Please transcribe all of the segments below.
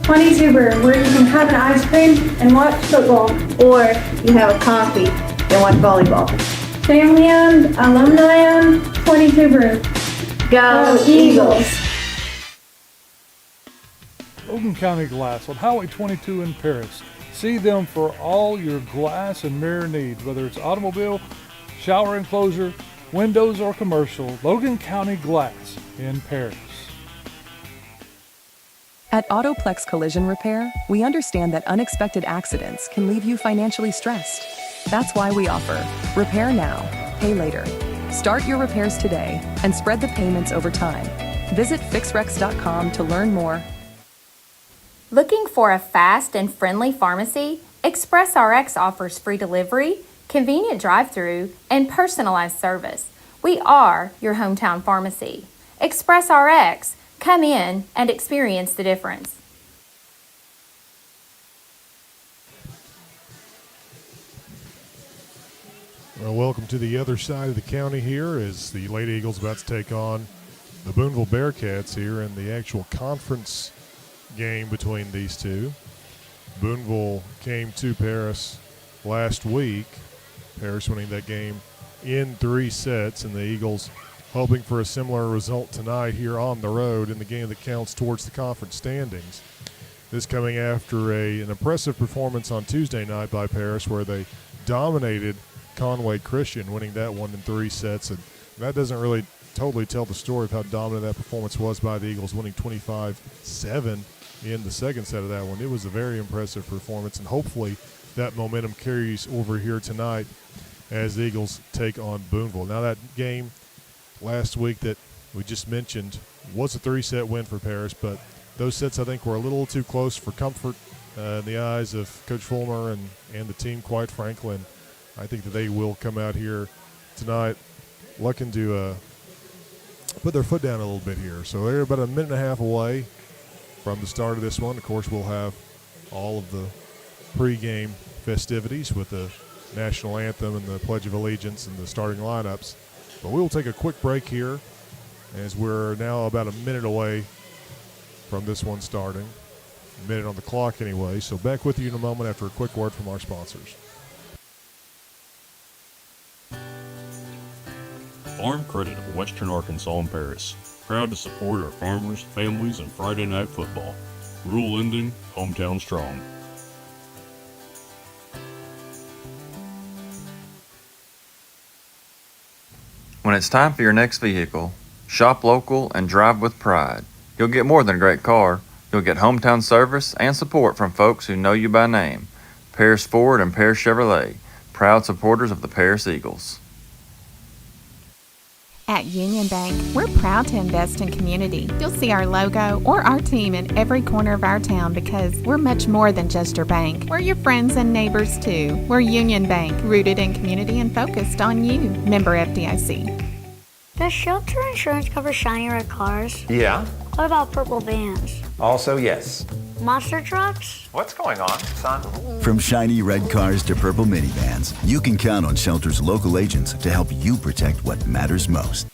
22 Brew, where you can have an ice cream and watch football. Or you have a coffee and watch volleyball. Family owned, alumni owned, 22 Brew. Go Eagles! Logan County Glass on Highway 22 in Paris. See them for all your glass and mirror needs, whether it's automobile, shower enclosure, windows, or commercial. Logan County Glass in Paris. At Autoplex Collision Repair, we understand that unexpected accidents can leave you financially stressed. That's why we offer Repair Now, Pay Later. Start your repairs today and spread the payments over time. Visit fixrex.com to learn more. Looking for a fast and friendly pharmacy? ExpressRx offers free delivery, convenient drive-through, and personalized service. We are your hometown pharmacy. ExpressRx. Come in and experience the difference. Well, welcome to the other side of the county here as the Lady Eagles about to take on the Booneville Bearcats here in the actual conference game between these two. Booneville came to Paris last week, Paris winning that game in 3 sets, and the Eagles hoping for a similar result tonight here on the road in the game that counts towards the conference standings. This coming after an impressive performance on Tuesday night by Paris where they dominated Conway Christian, winning that one in 3 sets, and that doesn't really totally tell the story of how dominant that performance was by the Eagles, winning 25-7 in the second set of that one. It was a very impressive performance, and hopefully that momentum carries over here tonight as the Eagles take on Booneville. Now, that game last week that we just mentioned was a 3-set win for Paris, but those sets I think were a little too close for comfort in the eyes of Coach Fulmer and the team, quite frankly. And I think that they will come out here tonight looking to put their foot down a little bit here. So they're about a minute and a half away from the start of this one. Of course, we'll have all of the pregame festivities with the national anthem and the Pledge of Allegiance and the starting lineups. But we will take a quick break here as we're now about a minute away from this one starting. A minute on the clock anyway. So back with you in a moment after a quick word from our sponsors. Farm Credit of Western Arkansas and Paris. Proud to support our farmers, families, and Friday night football. Rural Ending, hometown strong. When it's time for your next vehicle, shop local and drive with pride. You'll get more than a great car. You'll get hometown service and support from folks who know you by name. Paris Ford and Paris Chevrolet, proud supporters of the Paris Eagles. At Union Bank, we're proud to invest in community. You'll see our logo or our team in every corner of our town because we're much more than just your bank. We're your friends and neighbors too. We're Union Bank, rooted in community and focused on you. Member FDIC. Does shelter insurance cover shiny red cars? Yeah. What about purple vans? Also, yes. Monster trucks? What's going on, son? From shiny red cars to purple minivans, you can count on Shelter's local agents to help you protect what matters most.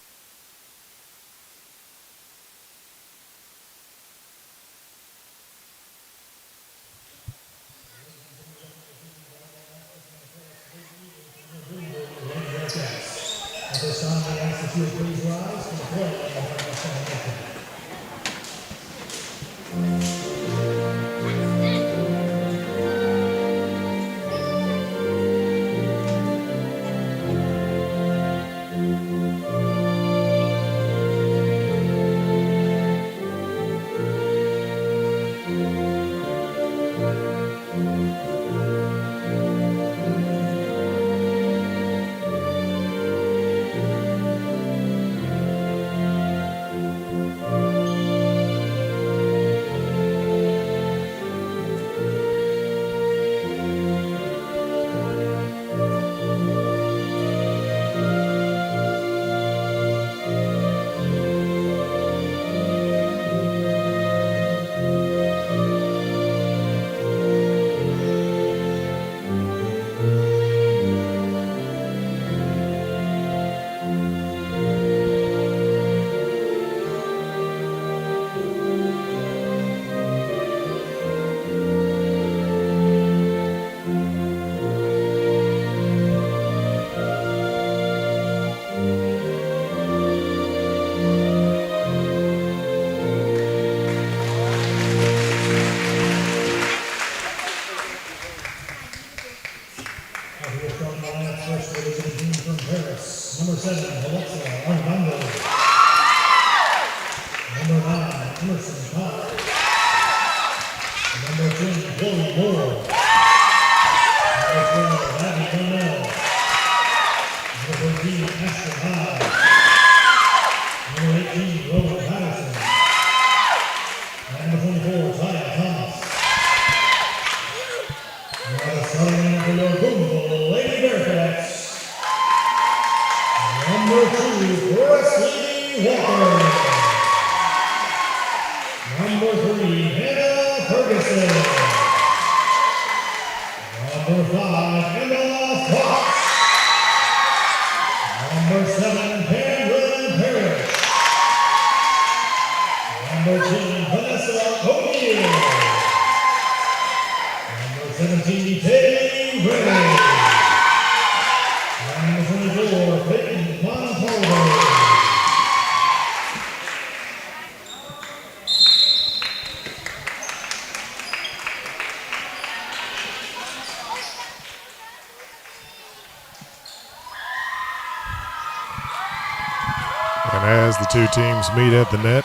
And as the two teams meet at the net,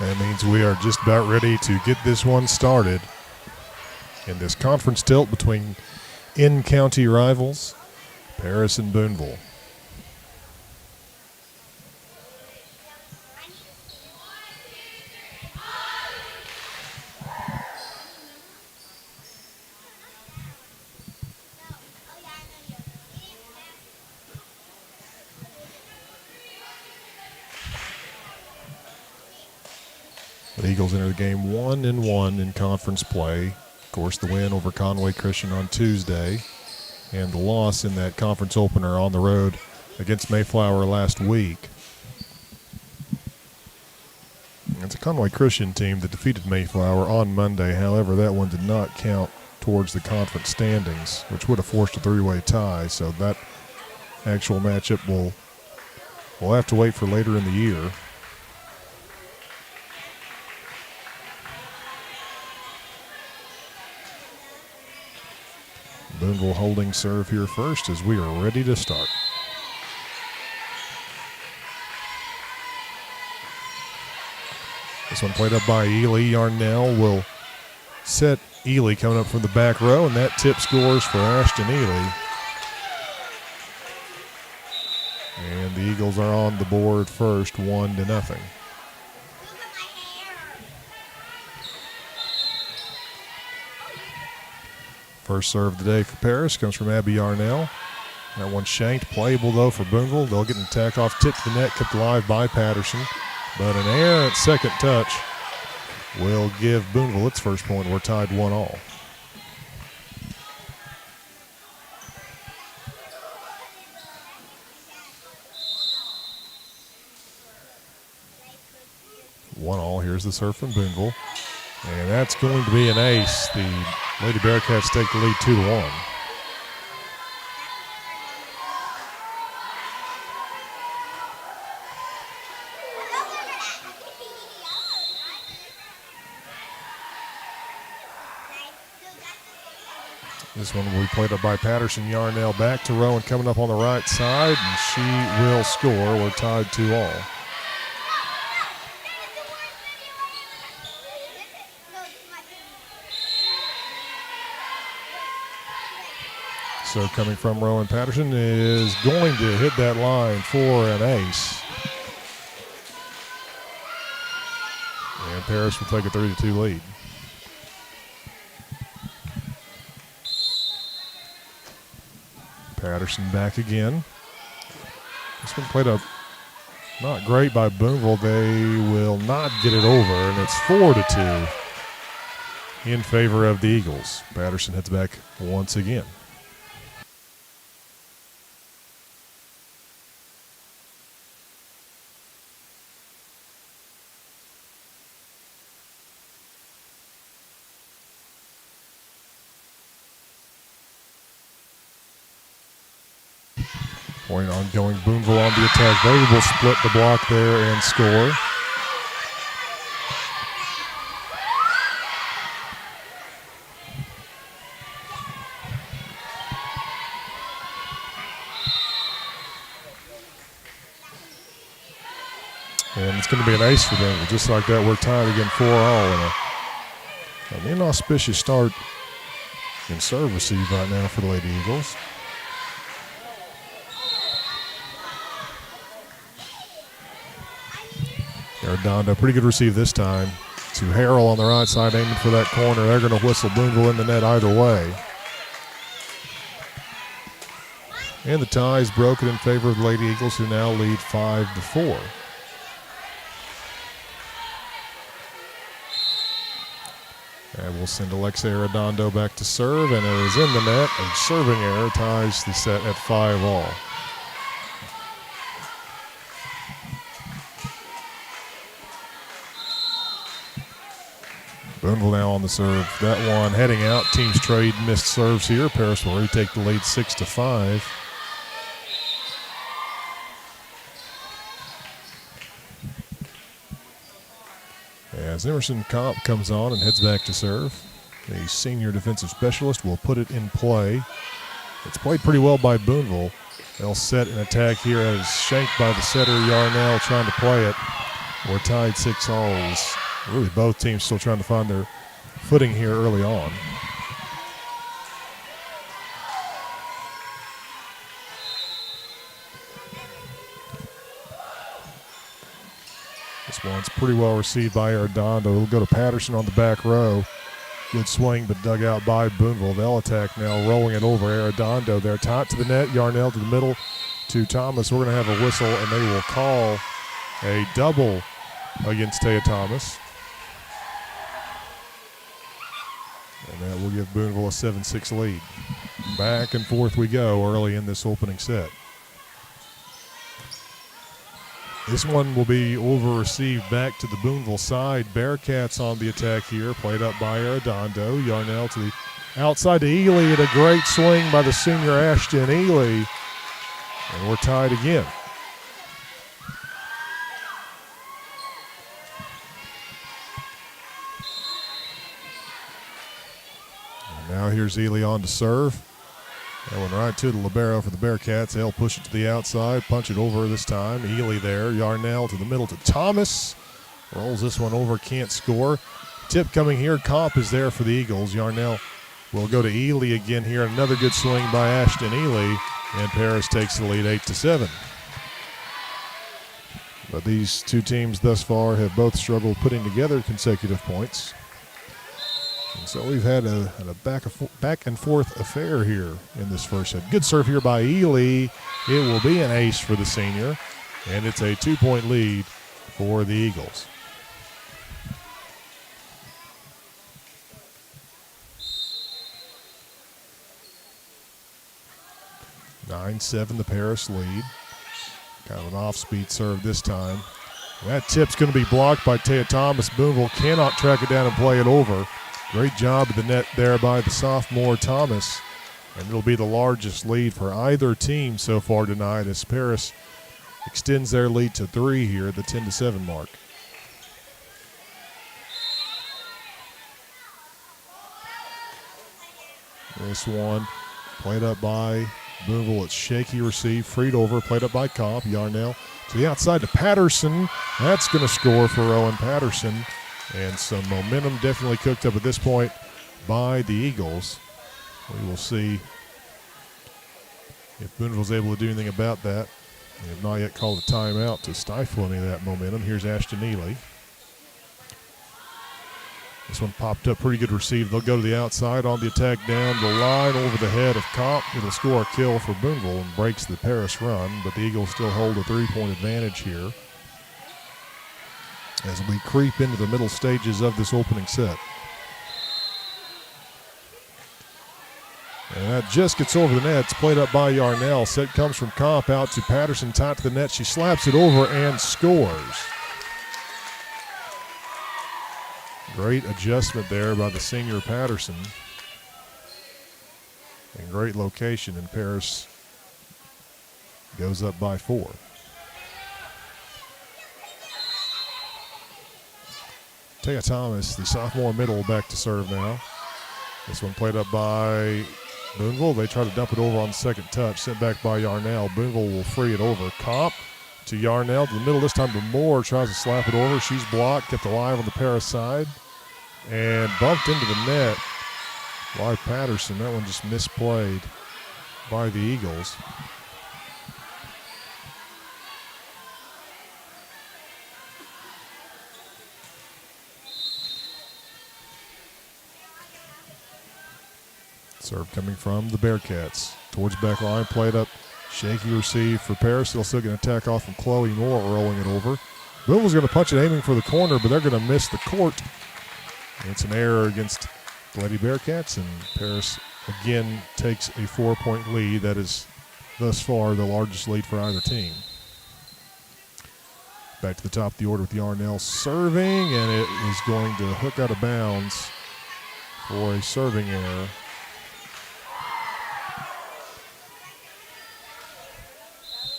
that means we are just about ready to get this one started in this conference tilt between in-county rivals, Paris and Booneville. The Eagles enter the game 1-1 in conference play. Of course, the win over Conway Christian on Tuesday and the loss in that conference opener on the road against Mayflower last week. It's a Conway Christian team that defeated Mayflower on Monday. However, that one did not count towards the conference standings, which would have forced a three-way tie. So that actual matchup we'll have to wait for later in the year. Booneville holding serve here first as we are ready to start. This one played up by Ely. Yarnell will set Ely coming up from the back row, and that tip scores for Ashton Ely. And the Eagles are on the board first, 1-0. First serve of the day for Paris comes from Abby Yarnell. That one shanked, playable though for Booneville. They'll get an attack off, tip to the net, kept alive by Patterson. But an errant second touch will give Booneville its first point. We're tied 1-1. Here's the serve from Booneville. And that's going to be an ace. The Lady Bearcats take the lead 2-1. This one will be played up by Patterson. Yarnell back to Rowan coming up on the right side, and she will score. We're tied 2-2. So coming from Rowan Patterson is going to hit that line for an ace. And Paris will take a 3-2 lead. Patterson back again. This one played up not great by Booneville. They will not get it over, and it's 4-2 in favor of the Eagles. Patterson heads back once again. Point ongoing, Booneville on the attack. They will split the block there and score. And it's going to be an ace for them. Just like that, we're tied again 4-all in an inauspicious start in serve receive right now for the Lady Eagles. Arredondo, pretty good receive this time. To Harrell on the right side, aiming for that corner. They're going to whistle Booneville in the net either way. And the tie is broken in favor of the Lady Eagles, who now lead 5-4. And we'll send Alexa Arredondo back to serve, and it is in the net. A serving error ties the set at 5-all. Booneville now on the serve. That one heading out. Teams trade missed serves here. Paris will retake the lead 6-5. As Emerson Comp comes on and heads back to serve, the senior defensive specialist will put it in play. It's played pretty well by Booneville. They'll set an attack here as shanked by the setter, Yarnell, trying to play it. We're tied 6-all. Really both teams still trying to find their footing here early on. This one's pretty well received by Arredondo. It'll go to Patterson on the back row. Good swing, but dug out by Booneville. They'll attack now, rolling it over. Arredondo there, tight to the net. Yarnell to the middle to Thomas. We're going to have a whistle, and they will call a double against Taya Thomas. And that will give Booneville a 7-6 lead. Back and forth we go early in this opening set. This one will be over-received back to the Booneville side. Bearcats on the attack here, played up by Arredondo. Yarnell to the outside to Ely, and a great swing by the senior Ashton Ely. And we're tied again. And now here's Ely on to serve. That one right to the libero for the Bearcats. They'll push it to the outside, punch it over this time. Ely there, Yarnell to the middle to Thomas. Rolls this one over, can't score. Tip coming here, Comp is there for the Eagles. Yarnell will go to Ely again here. Another good swing by Ashton Ely, and Paris takes the lead 8-7. But these two teams thus far have both struggled putting together consecutive points. And so we've had a back and forth affair here in this first set. Good serve here by Ely. It will be an ace for the senior, and it's a 2-point lead for the Eagles. (9-7) the Paris lead. Kind of an off-speed serve this time. That tip's going to be blocked by Taya Thomas. Booneville cannot track it down and play it over. Great job of the net there by the sophomore Thomas. And it'll be the largest lead for either team so far tonight as Paris extends their lead to 3 here at the 10-7 mark. This one played up by Booneville. It's shaky receive, freed over, played up by Comp. Yarnell to the outside to Patterson. That's going to score for Owen Patterson. And some momentum definitely cooked up at this point by the Eagles. We will see if Booneville's able to do anything about that. They have not yet called a timeout to stifle any of that momentum. Here's Ashton Ely. This one popped up, pretty good receive. They'll go to the outside on the attack down the line over the head of Comp. It'll score a kill for Booneville and breaks the Paris run, but the Eagles still hold a 3-point advantage here as we creep into the middle stages of this opening set. And that just gets over the net. It's played up by Yarnell. Set comes from Comp out to Patterson, tight to the net. She slaps it over and scores. Great adjustment there by the senior Patterson. And great location, and Paris goes up by 4. Taya Thomas, the sophomore middle, back to serve now. This one played up by Booneville. They try to dump it over on the second touch, sent back by Yarnell. Booneville will free it over. Comp to Yarnell. To the middle this time to Moore. Tries to slap it over. She's blocked. Kept alive on the Paris side. And bumped into the net by Patterson. That one just misplayed by the Eagles. Serve coming from the Bearcats. Towards back line, played up. Shaky receive for Paris. They'll still get an attack off from Chloe Moore, rolling it over. Booneville's going to punch it, aiming for the corner, but they're going to miss the court. It's an error against the Lady Bearcats, and Paris again takes a 4-point lead. That is thus far the largest lead for either team. Back to the top of the order with Yarnell serving, and it is going to hook out of bounds for a serving error.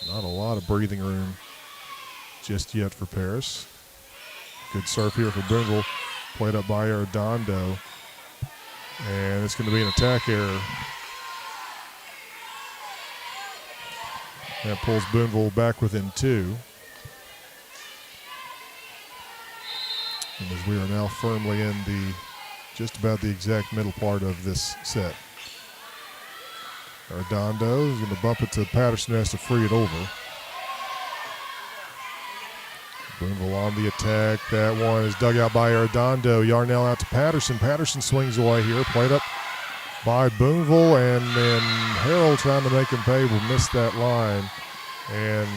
Not a lot of breathing room just yet for Paris. Good serve here for Booneville. Played up by Arredondo. And it's going to be an attack error. That pulls Booneville back within 2. And as we are now firmly in the just about the exact middle part of this set. Arredondo is going to bump it to Patterson, who has to free it over. Booneville on the attack. That one is dug out by Arredondo. Yarnell out to Patterson. Patterson swings away here. Played up by Booneville, and then Harrell trying to make him pay will miss that line. And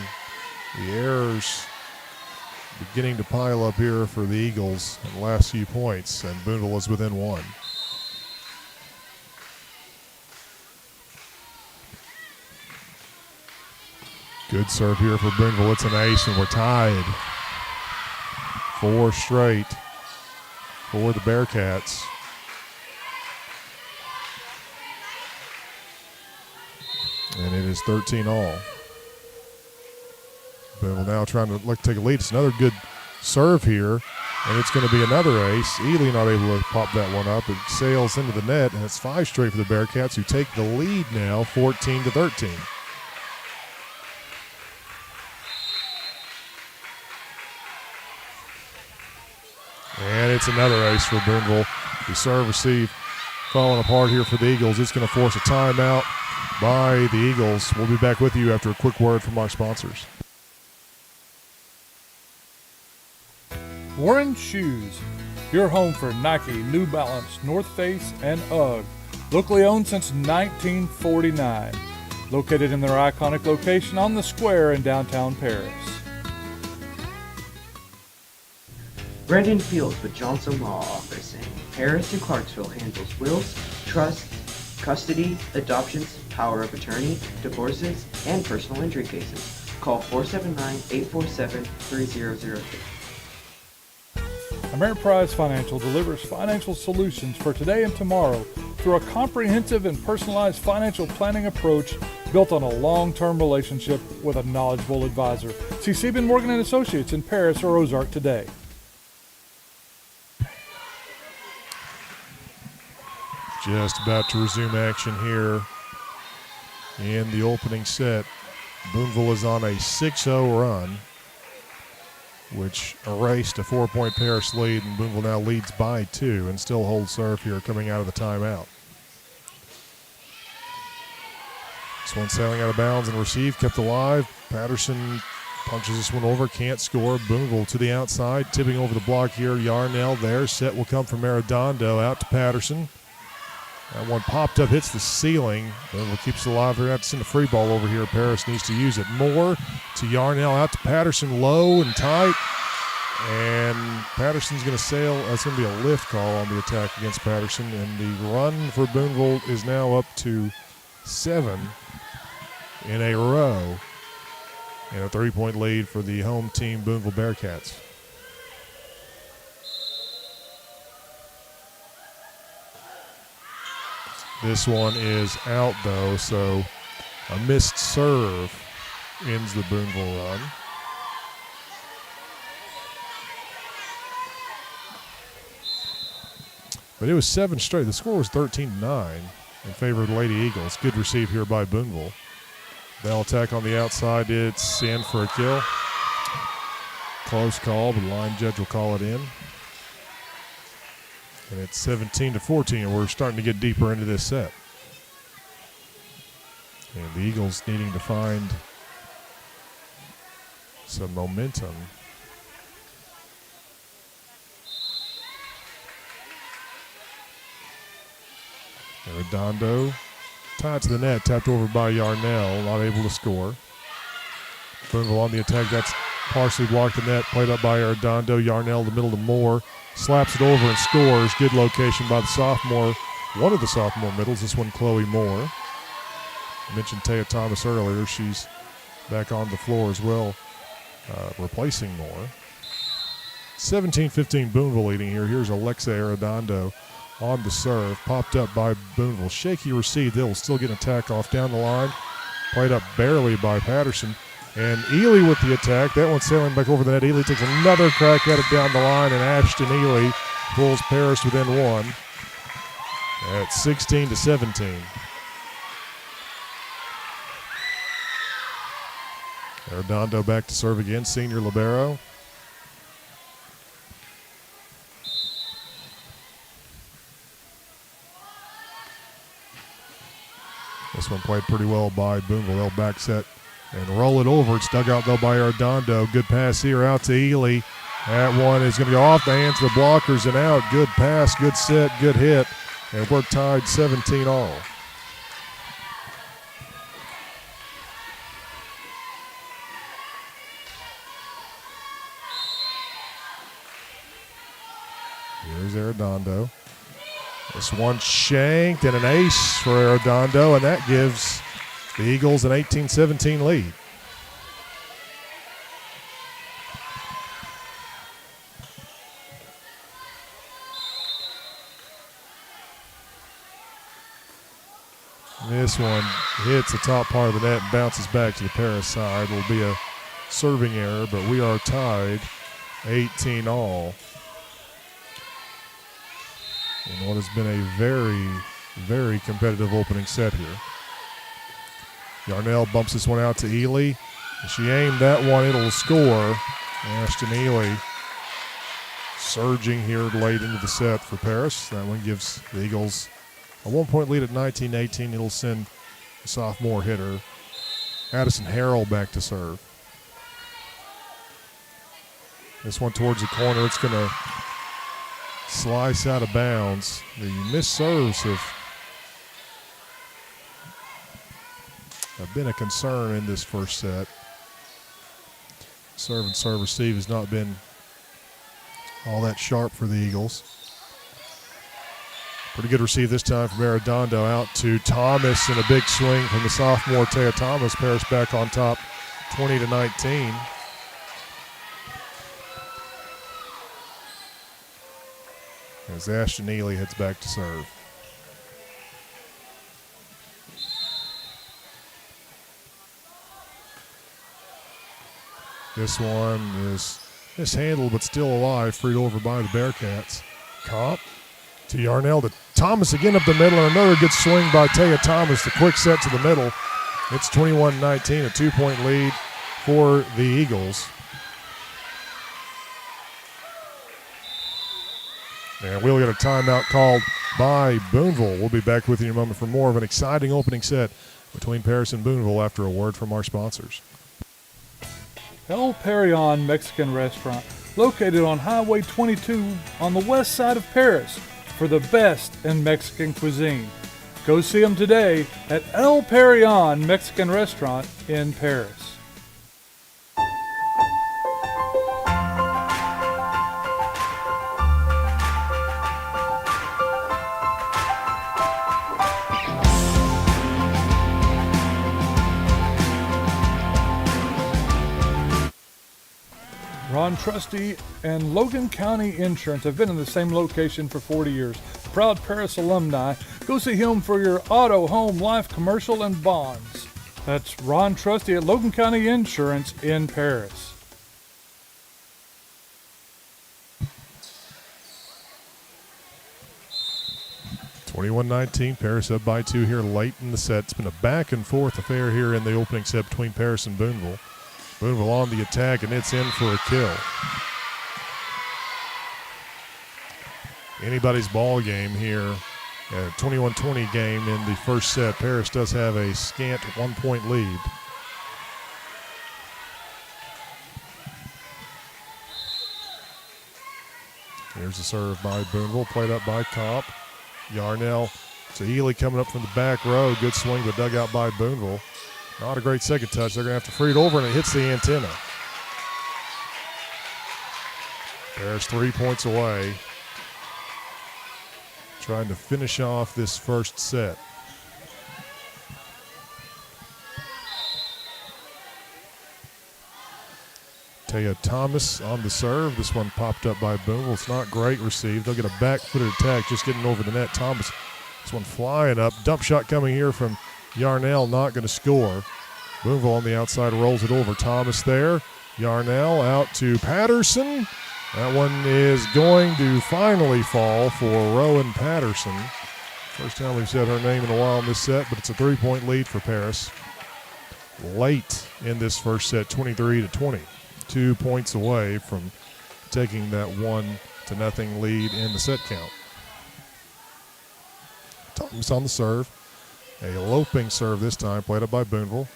the errors beginning to pile up here for the Eagles in the last few points, and Booneville is within 1. Good serve here for Booneville. It's an ace, and we're tied. 4 straight for the Bearcats. And it is 13 all. Booneville now trying to look to take a lead. It's another good serve here, and it's going to be another ace. Ely not able to pop that one up. It sails into the net, and it's 5 straight for the Bearcats, who take the lead now, 14-13. And it's another ace for Booneville. The serve receive falling apart here for the Eagles. It's going to force a timeout by the Eagles. We'll be back with you after a quick word from our sponsors. Warren Shoes, your home for Nike, New Balance, North Face, and UGG. Locally owned since 1949. Located in their iconic location on the square in downtown Paris. Brendan Fields with Johnson Law Office in Paris and Clarksville handles wills, trusts, custody, adoptions, power of attorney, divorces, and personal injury cases. Call 479-847-3003. Ameriprise Financial delivers financial solutions for today and tomorrow through a comprehensive and personalized financial planning approach built on a long-term relationship with a knowledgeable advisor. See Sieben Morgan & Associates in Paris or Ozark today. Just about to resume action here in the opening set. Booneville is on a 6-0 run, which erased a 4-point Paris lead, and Booneville now leads by 2 and still holds serve here coming out of the timeout. This one sailing out of bounds and received, kept alive. Patterson punches this one over, can't score. Booneville to the outside, tipping over the block here. Yarnell there. Set will come from Arredondo out to Patterson. That one popped up, hits the ceiling. Booneville keeps it alive. They're going to have to send a free ball over here. Paris needs to use it. Moore to Yarnell, out to Patterson, low and tight. And Patterson's going to sail. That's going to be a lift call on the attack against Patterson. And the run for Booneville is now up to 7 in a row. And a 3-point lead for the home team, Booneville Bearcats. This one is out, though, so a missed serve ends the Booneville run. But it was 7 straight. The score was 13-9 in favor of the Lady Eagles. Good receive here by Booneville. They'll attack on the outside. It's in for a kill. Close call, but the line judge will call it in. And it's 17-14, and we're starting to get deeper into this set. And the Eagles needing to find some momentum. Arredondo tied to the net, tapped over by Yarnell, not able to score. Booneville on the attack, that's partially blocked the net, played up by Arredondo. Yarnell, the middle to Moore, slaps it over and scores. Good location by the sophomore, one of the sophomore middles, this one Chloe Moore. I mentioned Taya Thomas earlier, she's back on the floor as well, replacing Moore. 17-15 Booneville leading here. Here's Alexa Arredondo on the serve, popped up by Booneville. Shaky receive, they'll still get an attack off down the line. Played up barely by Patterson. And Ely with the attack. That one sailing back over the net. Ely takes another crack at it down the line, and Ashton Ely pulls Paris within one at 16-17. Arredondo back to serve again, senior libero. This one played pretty well by Booneville. They'll back set and roll it over. It's dug out, though, by Arredondo. Good pass here out to Ely. That one is going to go off the hands of the blockers and out. Good pass, good set, good hit. And we're tied 17 all. Here's Arredondo. This one shanked and an ace for Arredondo, and that gives the Eagles an 18-17 lead. This one hits the top part of the net and bounces back to the Paris side. It'll be a serving error, but we are tied 18 all. In what has been a very, very competitive opening set here. Yarnell bumps this one out to Ely. She aimed that one, it'll score. Ashton Ely surging here late into the set for Paris. That one gives the Eagles a 1-point lead at 19-18. It'll send the sophomore hitter Addison Harrell back to serve. This one towards the corner. It's going to slice out of bounds. The missed serves have been a concern in this first set. Serve and serve receive has not been all that sharp for the Eagles. Pretty good receive this time from Arredondo out to Thomas, and a big swing from the sophomore Taya Thomas. Paris back on top 20-19. As Ashton Ely heads back to serve. This one is mishandled but still alive, freed over by the Bearcats. Comp to Yarnell to Thomas again up the middle, and another good swing by Taya Thomas. The quick set to the middle. It's 21-19, a 2-point lead for the Eagles. And we'll get a timeout called by Booneville. We'll be back with you in a moment for more of an exciting opening set between Paris and Booneville after a word from our sponsors. El Perion Mexican Restaurant, located on Highway 22 on the west side of Paris, for the best in Mexican cuisine. Go see them today at El Perion Mexican Restaurant in Paris. Ron Trusty and Logan County Insurance have been in the same location for 40 years. Proud Paris alumni. Go see him for your auto, home, life, commercial, and bonds. That's Ron Trusty at Logan County Insurance in Paris. Paris up by 2 here late in the set. It's been a back and forth affair here in the opening set between Paris and Booneville. Booneville on the attack, and it's in for a kill. Anybody's ball game here. A 21-20 game in the first set. Paris does have a scant 1-point lead. Here's the serve by Booneville, played up by Comp. Yarnell to Ely coming up from the back row. Good swing, but dug out by Booneville. Not a great second touch. They're going to have to free it over, and it hits the antenna. Paris 3 points away. Trying to finish off this first set. Taya Thomas on the serve. This one popped up by Booneville. It's not great received. They'll get a back-footed attack, just getting over the net. Thomas, this one flying up. Dump shot coming here from Yarnell, not going to score. Booneville on the outside rolls it over. Thomas there. Yarnell out to Patterson. That one is going to finally fall for Rowan Patterson. First time we've said her name in a while in this set, but it's a 3-point lead for Paris. Late in this first set, 23-20. 2 points away from taking that 1-0 lead in the set count. Thomas on the serve. A loping serve this time, played up by Booneville.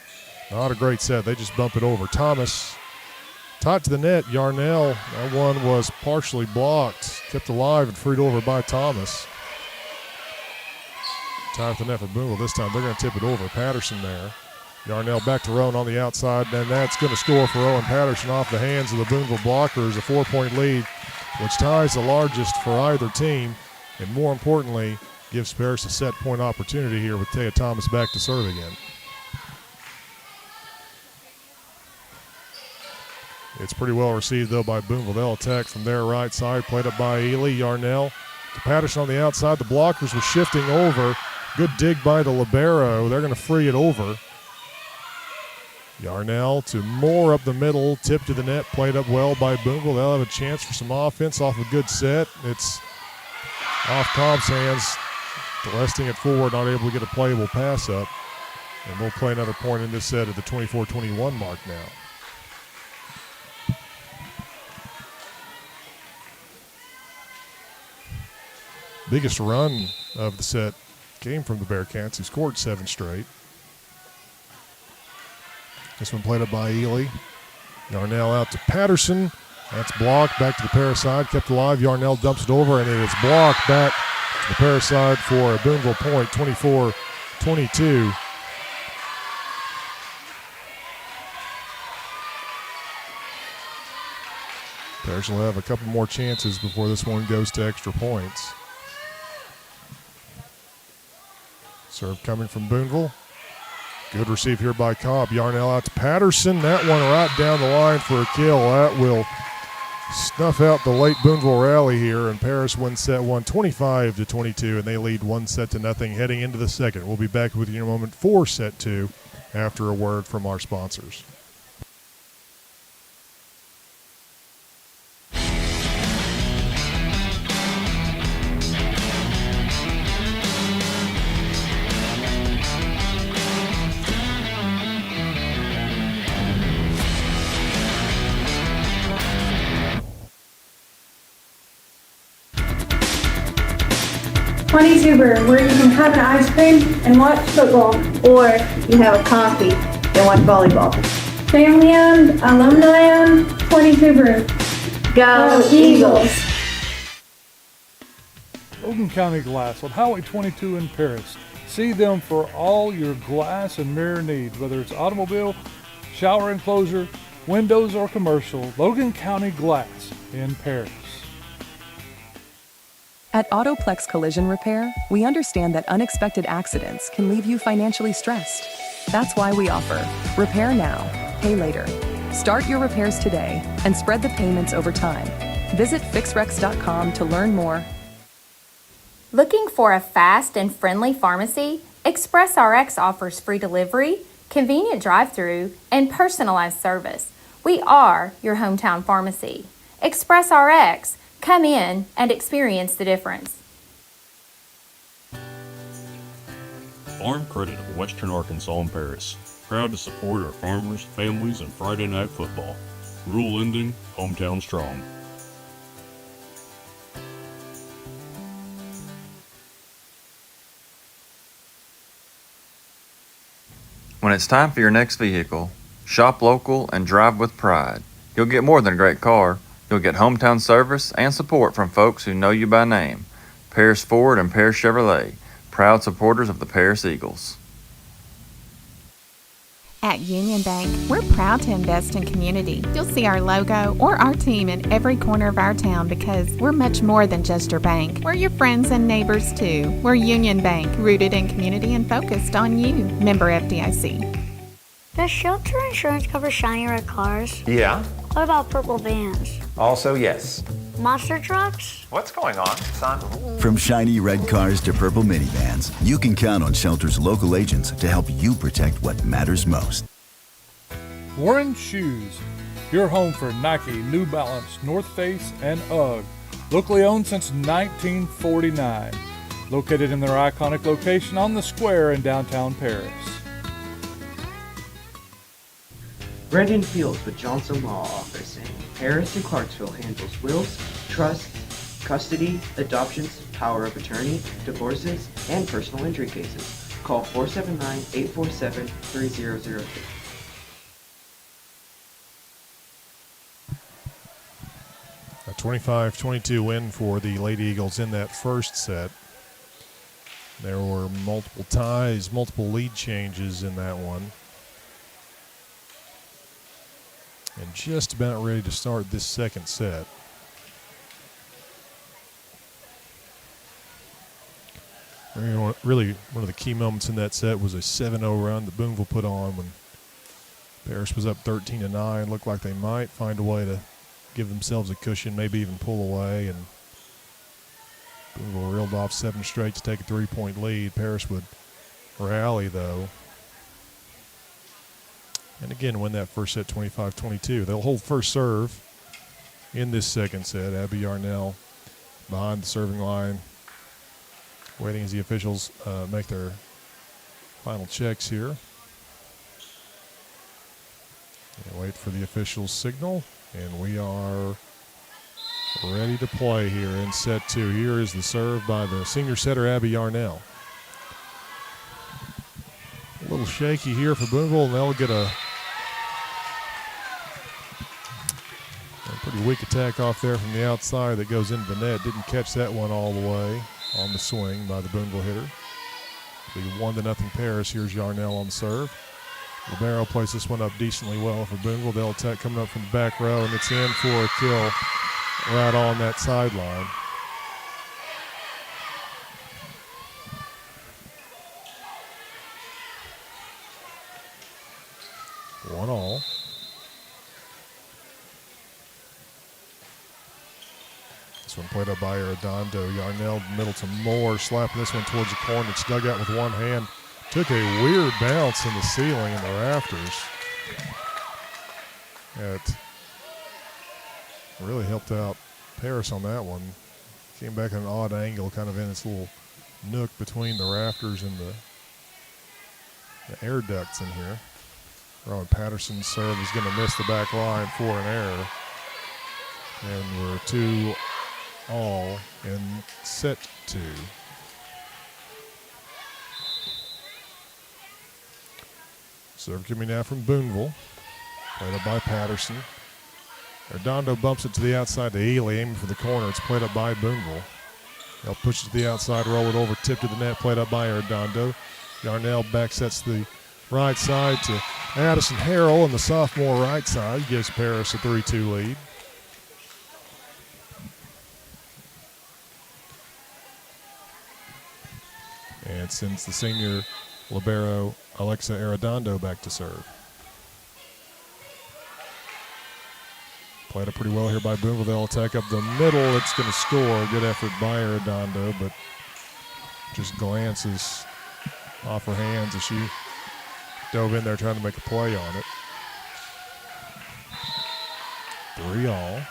Not a great set. They just bump it over. Thomas tight to the net. Yarnell, that one was partially blocked, kept alive and freed over by Thomas. Tight at the net for Booneville this time. They're going to tip it over. Patterson there. Yarnell back to Rowan on the outside, and that's going to score for Owen Patterson off the hands of the Booneville blockers. A 4-point lead, which ties the largest for either team, and more importantly, gives Paris a set point opportunity here with Taya Thomas back to serve again. It's pretty well received, though, by Booneville. They'll attack from their right side, played up by Ely. Yarnell to Patterson on the outside. The blockers were shifting over. Good dig by the libero. They're going to free it over. Yarnell to Moore up the middle, tip to the net, played up well by Booneville. They'll have a chance for some offense off a good set. It's off Cobb's hands, thrusting it forward, not able to get a playable pass up. And we'll play another point in this set at the 24-21 mark now. Biggest run of the set came from the Bearcats, who scored 7 straight. This one played up by Ely. Yarnell out to Patterson. That's blocked back to the Paris side, kept alive. Yarnell dumps it over, and it is blocked back to the Paris side for a Booneville point, 24-22. Paris will have a couple more chances before this one goes to extra points. Serve coming from Booneville. Good receive here by Cobb. Yarnell out to Patterson. That one right down the line for a kill. That will snuff out the late Booneville rally here, and Paris wins set 1 25-22, and they lead 1-0 heading into the second. We'll be back with you in a moment for set 2 after a word from our sponsors. Tuber, where you can have an ice cream and watch football. Or you have a coffee and watch volleyball. Family owned, alumni owned, 22 Brew. Go Eagles! Logan County Glass on Highway 22 in Paris. See them for all your glass and mirror needs, whether it's automobile, shower enclosure, windows, or commercial. Logan County Glass in Paris. At Autoplex Collision Repair, we understand that unexpected accidents can leave you financially stressed. That's why we offer Repair Now, Pay Later. Start your repairs today and spread the payments over time. Visit fixrex.com to learn more. Looking for a fast and friendly pharmacy? ExpressRx offers free delivery, convenient drive-through, and personalized service. We are your hometown pharmacy. ExpressRx. Come in and experience the difference. Farm Credit of Western Arkansas and Paris. Proud to support our farmers, families, and Friday night football. Rural Ending, hometown strong. When it's time for your next vehicle, shop local and drive with pride. You'll get more than a great car. You'll get hometown service and support from folks who know you by name. Paris Ford and Paris Chevrolet, proud supporters of the Paris Eagles. At Union Bank, we're proud to invest in community. You'll see our logo or our team in every corner of our town because we're much more than just your bank. We're your friends and neighbors too. We're Union Bank, rooted in community and focused on you. Member FDIC. Does shelter insurance cover shiny red cars? Yeah. What about purple vans? Also, yes. Monster trucks? What's going on, son? From shiny red cars to purple minivans, you can count on Shelter's local agents to help you protect what matters most. Warren Shoes, your home for Nike, New Balance, North Face, and UGG. Locally owned since 1949. Located in their iconic location on the square in downtown Paris. Brendan Fields with Johnson Law Office in Paris and Clarksville handles wills, trusts, custody, adoptions, power of attorney, divorces, and personal injury cases. Call 479-847-3002. A 25-22 win for the Lady Eagles in that first set. There were multiple ties, multiple lead changes in that one. And just about ready to start this second set. Really, one of the key moments in that set was a 7-0 run that Booneville put on when Paris was up 13-9. Looked like they might find a way to give themselves a cushion, maybe even pull away. And Booneville reeled off 7 straight to take a 3-point lead. Paris would rally, though. And again, win that first set 25-22. They'll hold first serve in this second set. Abby Yarnell behind the serving line, waiting as the officials make their final checks here. And wait for the officials' signal, and we are ready to play here in set 2. Here is the serve by the senior setter, Abby Yarnell. A little shaky here for Booneville, and they'll get a pretty weak attack off there from the outside that goes into the net. Didn't catch that one all the way on the swing by the Booneville hitter. The 1-0 Paris. Here's Yarnell on the serve. Libero plays this one up decently well for Booneville. They'll attack coming up from the back row, and it's in for a kill right on that sideline. One all. This one played up by Arredondo. Yarnell, Middleton, Moore slapping this one towards the corner. It's dug out with one hand. Took a weird bounce in the ceiling and the rafters. It really helped out Paris on that one. Came back at an odd angle, kind of in its little nook between the rafters and the air ducts in here. Rowan Patterson's serve is going to miss the back line for an error. And we're 2-all in set 2. Serve coming now from Booneville. Played up by Patterson. Arredondo bumps it to the outside to Ely, aiming for the corner. It's played up by Booneville. They'll push it to the outside, roll it over, tip to the net, played up by Arredondo. Yarnell back sets the right side to Addison Harrell, and the sophomore right side gives Paris a 3-2 lead. And sends the senior libero Alexa Arredondo back to serve. Played up pretty well here by Booneville. They'll attack up the middle. It's going to score. Good effort by Arredondo, but just glances off her hands as she dove in there trying to make a play on it. 3-all.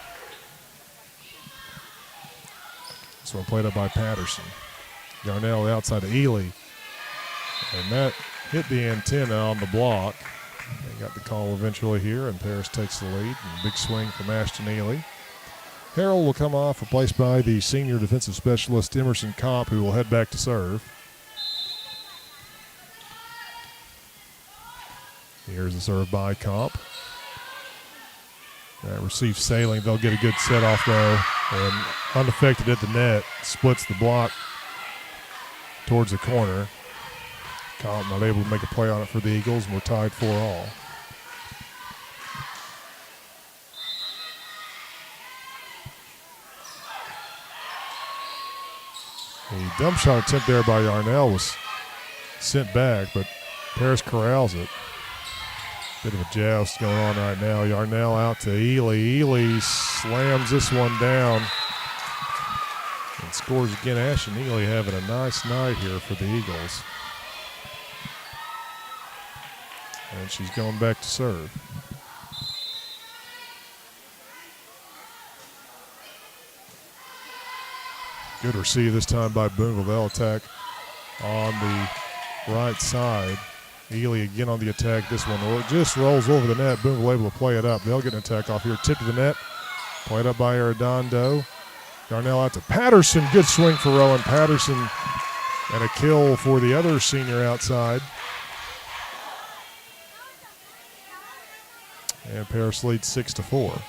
This one played up by Patterson. Yarnell outside of Ely. And that hit the antenna on the block. He got the call eventually here, and Paris takes the lead. And big swing from Ashton Ely. Harrell will come off, replaced by the senior defensive specialist Emerson Kopp, who will head back to serve. Here's the serve by Kopp. That receives sailing. They'll get a good set off though, and unaffected at the net, splits the block towards the corner. Kopp not able to make a play on it for the Eagles, and we're tied 4-all. The dump shot attempt there by Yarnell was sent back, but Paris corrals it. Bit of a joust going on right now. Yarnell out to Ely. Ely slams this one down and scores again. Ashton Ely having a nice night here for the Eagles. And she's going back to serve. Good receive this time by Booneville. They'll attack on the right side. Ely again on the attack. This one just rolls over the net. Booneville able to play it up. They'll get an attack off here. Tip to the net. Played up by Arredondo. Yarnell out to Patterson. Good swing for Rowan Patterson. And a kill for the other senior outside. And Paris leads 6-4.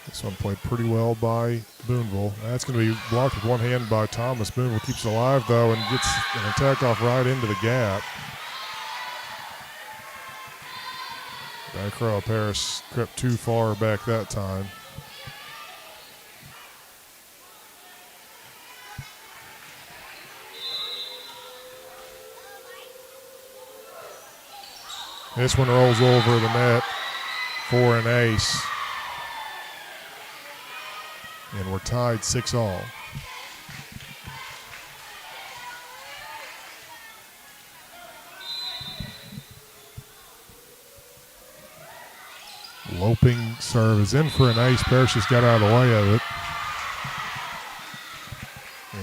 This one played pretty well by Booneville. That's going to be blocked with one hand by Thomas. Booneville keeps it alive, though, and gets an attack off right into the gap. Back row, Paris crept too far back that time. This one rolls over the net for an ace. And we're tied 6-all. Loping serve is in for an ace. Parrish just got out of the way of it.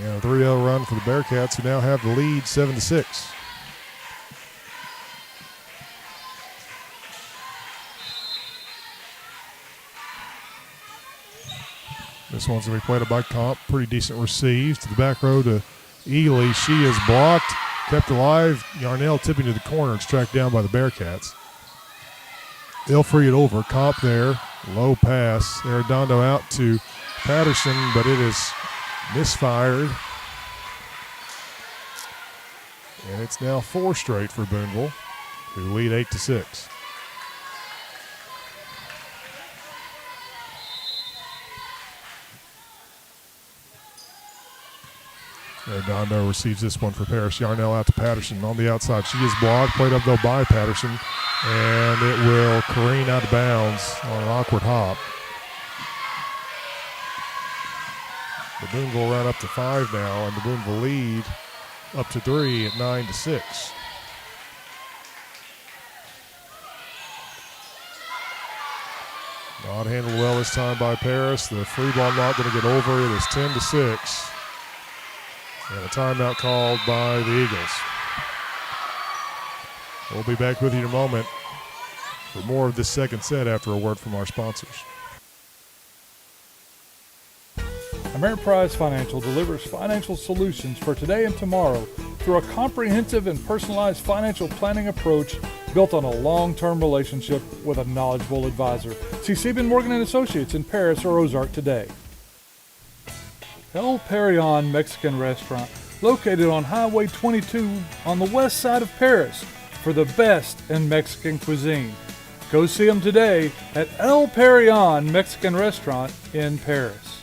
And a 3-0 run for the Bearcats, who now have the lead 7-6. This one's going to be played up by Comp. Pretty decent receive to the back row to Ely. She is blocked, kept alive. Yarnell tipping to the corner. It's tracked down by the Bearcats. They'll free it over. Comp there. Low pass. Arredondo out to Patterson, but it is misfired. And it's now 4 straight for Booneville, who lead 8-6. Arredondo receives this one for Paris. Yarnell out to Patterson on the outside. She is blocked. Played up though by Patterson. And it will careen out of bounds on an awkward hop. The Booneville run up to 5 now, and the Booneville lead up to 3 at 9-6. Not handled well this time by Paris. The free ball not going to get over. It is 10-6. And a timeout called by the Eagles. We'll be back with you in a moment for more of this second set after a word from our sponsors. Ameriprise Financial delivers financial solutions for today and tomorrow through a comprehensive and personalized financial planning approach built on a long-term relationship with a knowledgeable advisor. See Sieben Morgan & Associates in Paris or Ozark today. El Perion Mexican Restaurant, located on Highway 22 on the west side of Paris, for the best in Mexican cuisine. Go see them today at El Perion Mexican Restaurant in Paris.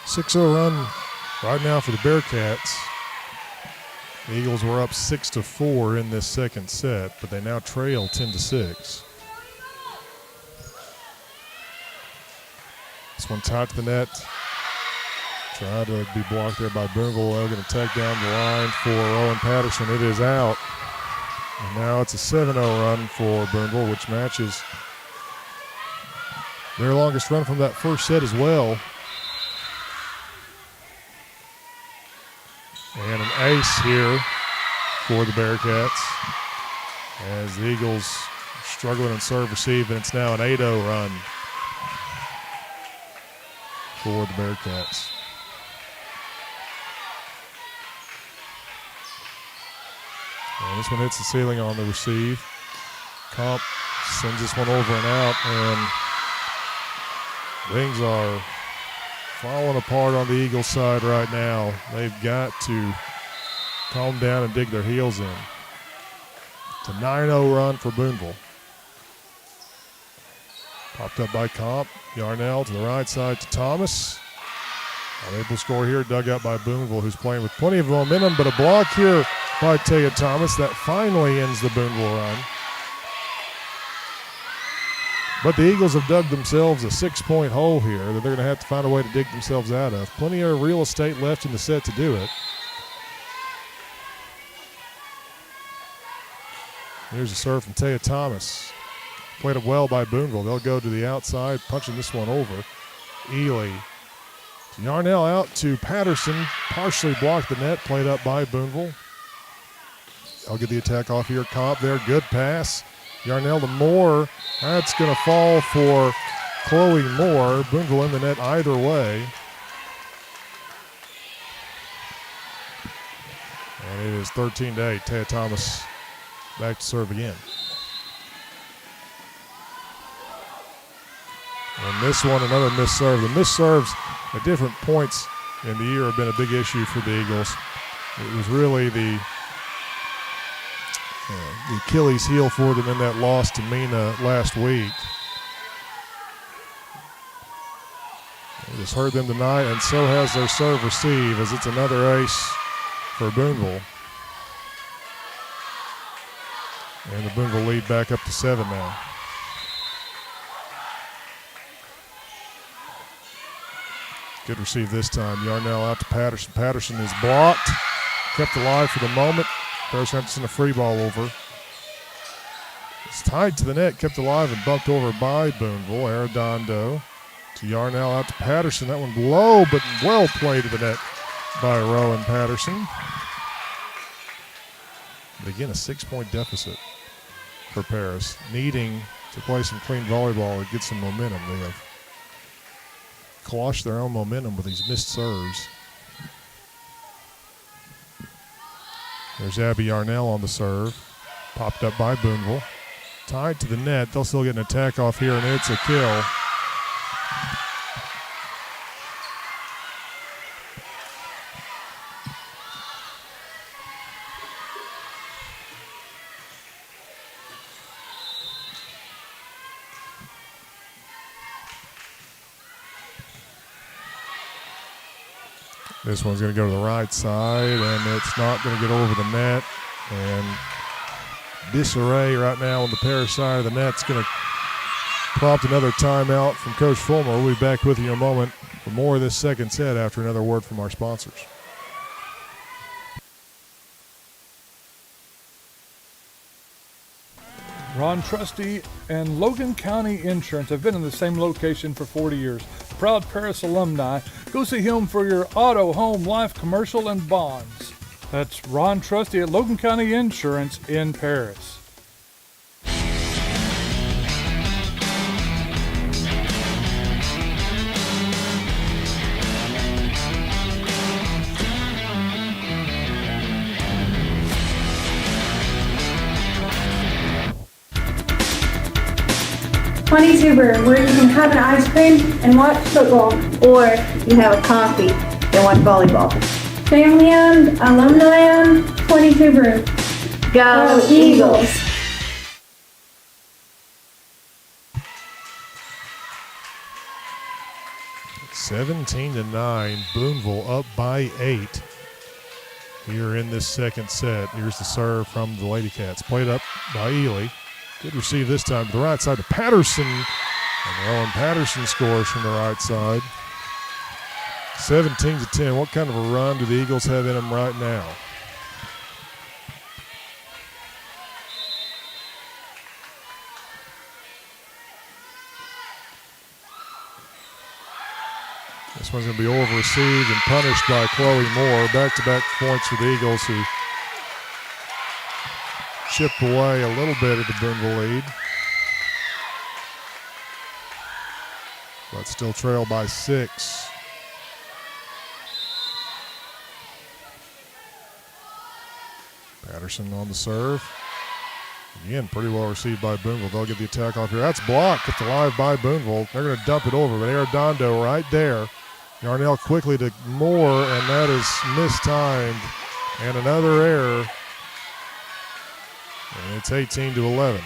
Six-0 run right now for the Bearcats. The Eagles were up 6-4 in this second set, but they now trail 10-6. This one tied to the net. Tried to be blocked there by Booneville. They're going to take down the line for Rowan Patterson. It is out. And now it's a 7-0 run for Booneville, which matches their longest run from that first set as well. And an ace here for the Bearcats as the Eagles struggling in serve receive, and it's now an 8-0 run for the Bearcats. And this one hits the ceiling on the receive. Comp sends this one over and out, and things are falling apart on the Eagles side right now. They've got to calm down and dig their heels in. It's a 9-0 run for Booneville. Popped up by Comp. Yarnell to the right side to Thomas. Unable to score here, dug out by Booneville, who's playing with plenty of momentum, but a block here by Taya Thomas. That finally ends the Booneville run. But the Eagles have dug themselves a 6-point hole here that they're going to have to find a way to dig themselves out of. Plenty of real estate left in the set to do it. Here's a serve from Taya Thomas. Played it well by Booneville. They'll go to the outside, punching this one over. Ely. Yarnell out to Patterson. Partially blocked the net. Played up by Booneville. I'll get the attack off here. Comp there. Good pass. Yarnell to Moore. That's going to fall for Chloe Moore. Booneville in the net either way. And it is 13-8. Taya Thomas back to serve again. And this one, another missed serve. The missed serves at different points in the year have been a big issue for the Eagles. It was really the Achilles heel for them in that loss to Mina last week. It has hurt them tonight, and so has their serve receive, as it's another ace for Booneville. And the Booneville lead back up to 7 now. Good receive this time. Yarnell out to Patterson. Patterson is blocked. Kept alive for the moment. Paris Hampton a free ball over. It's tied to the net, kept alive and bumped over by Booneville. Arredondo to Yarnell out to Patterson. That one low, but well played to the net by Rowan Patterson. But again, a 6-point deficit for Paris, needing to play some clean volleyball and get some momentum. They have quashed their own momentum with these missed serves. There's Abby Yarnell on the serve. Popped up by Booneville. Tied to the net. They'll still get an attack off here, and it's a kill. This one's going to go to the right side, and it's not going to get over the net. And disarray right now on the Paris side of the net. It's going to prompt another timeout from Coach Fulmer. We'll be back with you in a moment for more of this second set after another word from our sponsors. Ron Trusty and Logan County Insurance have been in the same location for 40 years. Proud Paris alumni. Go see him for your auto, home, life, commercial, and bonds. That's Ron Trusty at Logan County Insurance in Paris. .22 Brew, where you can have an ice cream and watch football. Or you have a coffee and watch volleyball. Family owned, alumni owned, 22 Brew. Go Eagles! It's 17-9, Booneville up by 8 here in this second set. Here's the serve from the Lady Cats. Played up by Ely. Good receive this time to the right side to Patterson. And Rowan Patterson scores from the right side. 17-10. What kind of a run do the Eagles have in them right now? This one's going to be over-received and punished by Chloe Moore. Back-to-back points for the Eagles, who chip away a little bit at the Booneville lead. But still trail by 6. Patterson on the serve. Again, pretty well received by Booneville. They'll get the attack off here. That's blocked. Kept alive by Booneville. They're going to dump it over, but Arredondo right there. Yarnell quickly to Moore, and that is mistimed. And another error. And it's 18-11.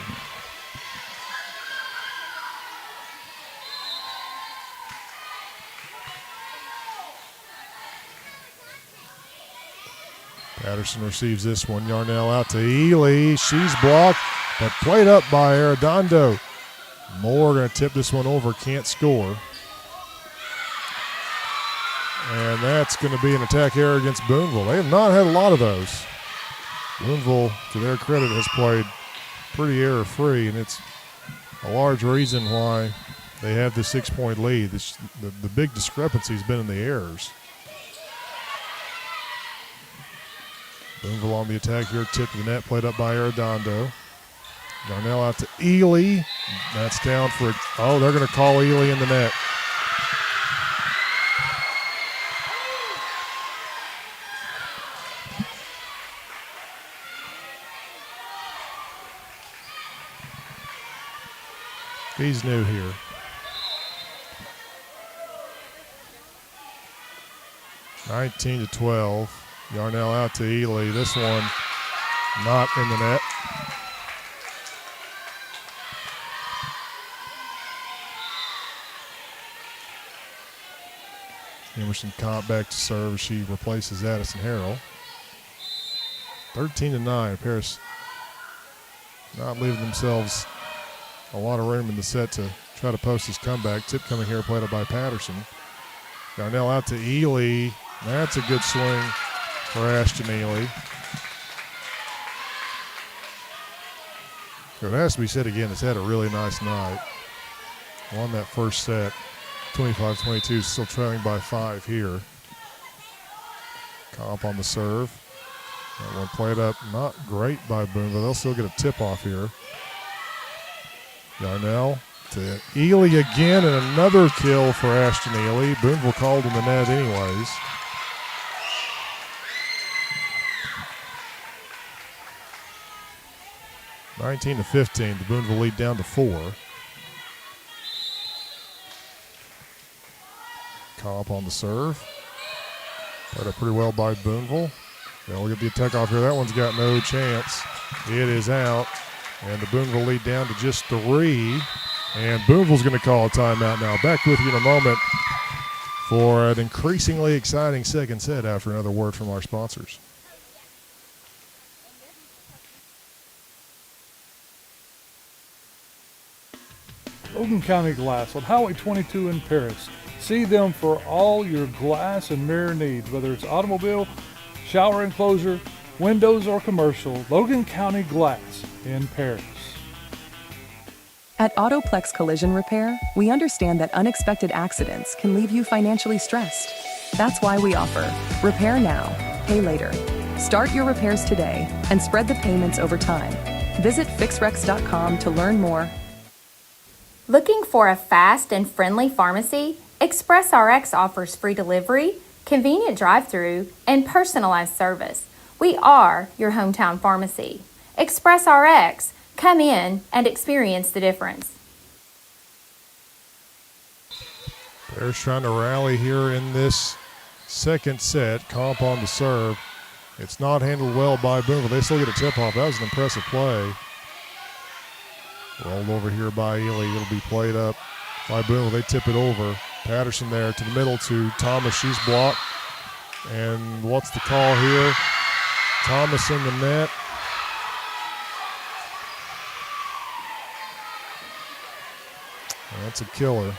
Patterson receives this one. Yarnell out to Ely. She's blocked, but played up by Arredondo. Moore going to tip this one over. Can't score. And that's going to be an attack error against Booneville. They have not had a lot of those. Booneville, to their credit, has played pretty error-free, and it's a large reason why they have the 6-point lead. The big discrepancy has been in the errors. Booneville on the attack here, tip to the net, played up by Arredondo. Darnell out to Ely. That's down for, they're going to call Ely in the net. He's new here. (19-12). Yarnell out to Ely. This one not in the net. Emerson Comp back to serve. She replaces Addison Harrell. 13-9. Paris not leaving themselves a lot of room in the set to try to post his comeback. Tip coming here, played up by Patterson. Yarnell out to Ely. That's a good swing for Ashton Ely. So it has to be said again, it's had a really nice night. Won that first set, 25-22, still trailing by 5 here. Comp on the serve. That one played up, not great by Booneville. They'll still get a tip off here. Yarnell to Ely again, and another kill for Ashton Ely. Booneville called in the net anyways. (19-15). The Booneville lead down to 4. Comp on the serve. Played up pretty well by Booneville. They'll get the attack off here. That one's got no chance. It is out. And the Booneville lead down to just 3. And Booneville's going to call a timeout now. Back with you in a moment for an increasingly exciting second set after another word from our sponsors. Logan County Glass on Highway 22 in Paris. See them for all your glass and mirror needs, whether it's automobile, shower enclosure, windows, or commercial. Logan County Glass in Paris. At Autoplex Collision Repair, we understand that unexpected accidents can leave you financially stressed. That's why we offer Repair Now, Pay Later. Start your repairs today and spread the payments over time. Visit fixrex.com to learn more. Looking for a fast and friendly pharmacy? ExpressRx offers free delivery, convenient drive-through, and personalized service. We are your hometown pharmacy. ExpressRx. Come in and experience the difference. Bears trying to rally here in this second set. Comp on the serve. It's not handled well by Booneville. They still get a tip-off. That was an impressive play. Rolled over here by Ely. It'll be played up by Booneville. They tip it over. Patterson there to the middle to Thomas. She's blocked. And what's the call here? Thomas in the net. That's a killer.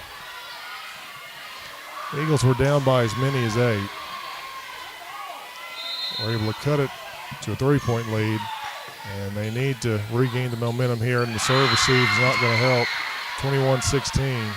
The Eagles were down by as many as 8. Were able to cut it to a 3-point lead, and they need to regain the momentum here, and the serve receive is not going to help. 21-16.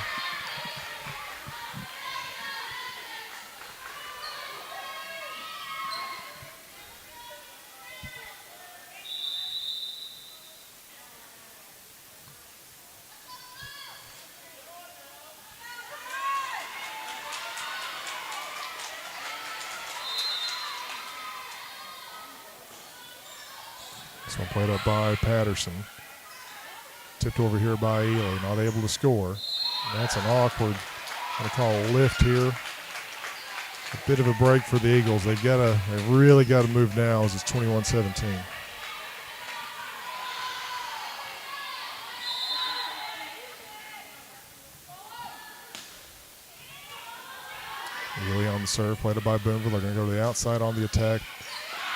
This one played up by Patterson. Tipped over here by Ely, not able to score. And that's an awkward, I'm going to call a lift here. A bit of a break for the Eagles. They really got to move now as it's 21-17. Ely on the serve, played it by Booneville. They're going to go to the outside on the attack.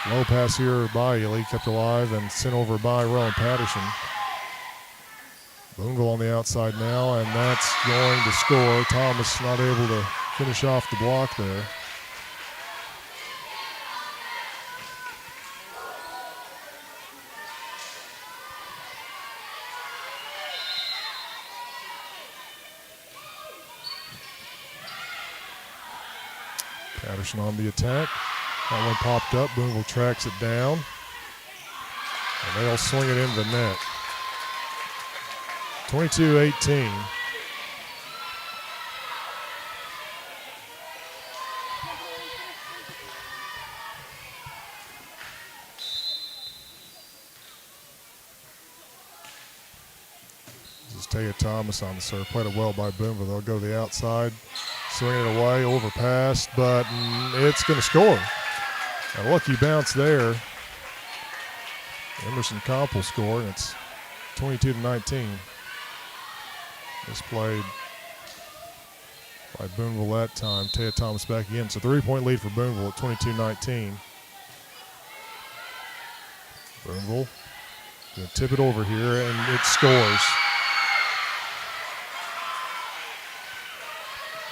Low pass here by Ely, kept alive and sent over by Rowan Patterson. Booneville on the outside now, and that's going to score. Thomas not able to finish off the block there. Patterson on the attack. That one popped up. Booneville tracks it down. And they'll swing it into the net. 22-18. This is Taya Thomas on the serve. Played it well by Booneville. They'll go to the outside. Swing it away, overpass, but it's going to score. A lucky bounce there. Emerson Comp will score, and it's 22-19. This played by Booneville that time. Taya Thomas back again. It's a 3-point lead for Booneville at 22-19. Booneville going to tip it over here, and it scores.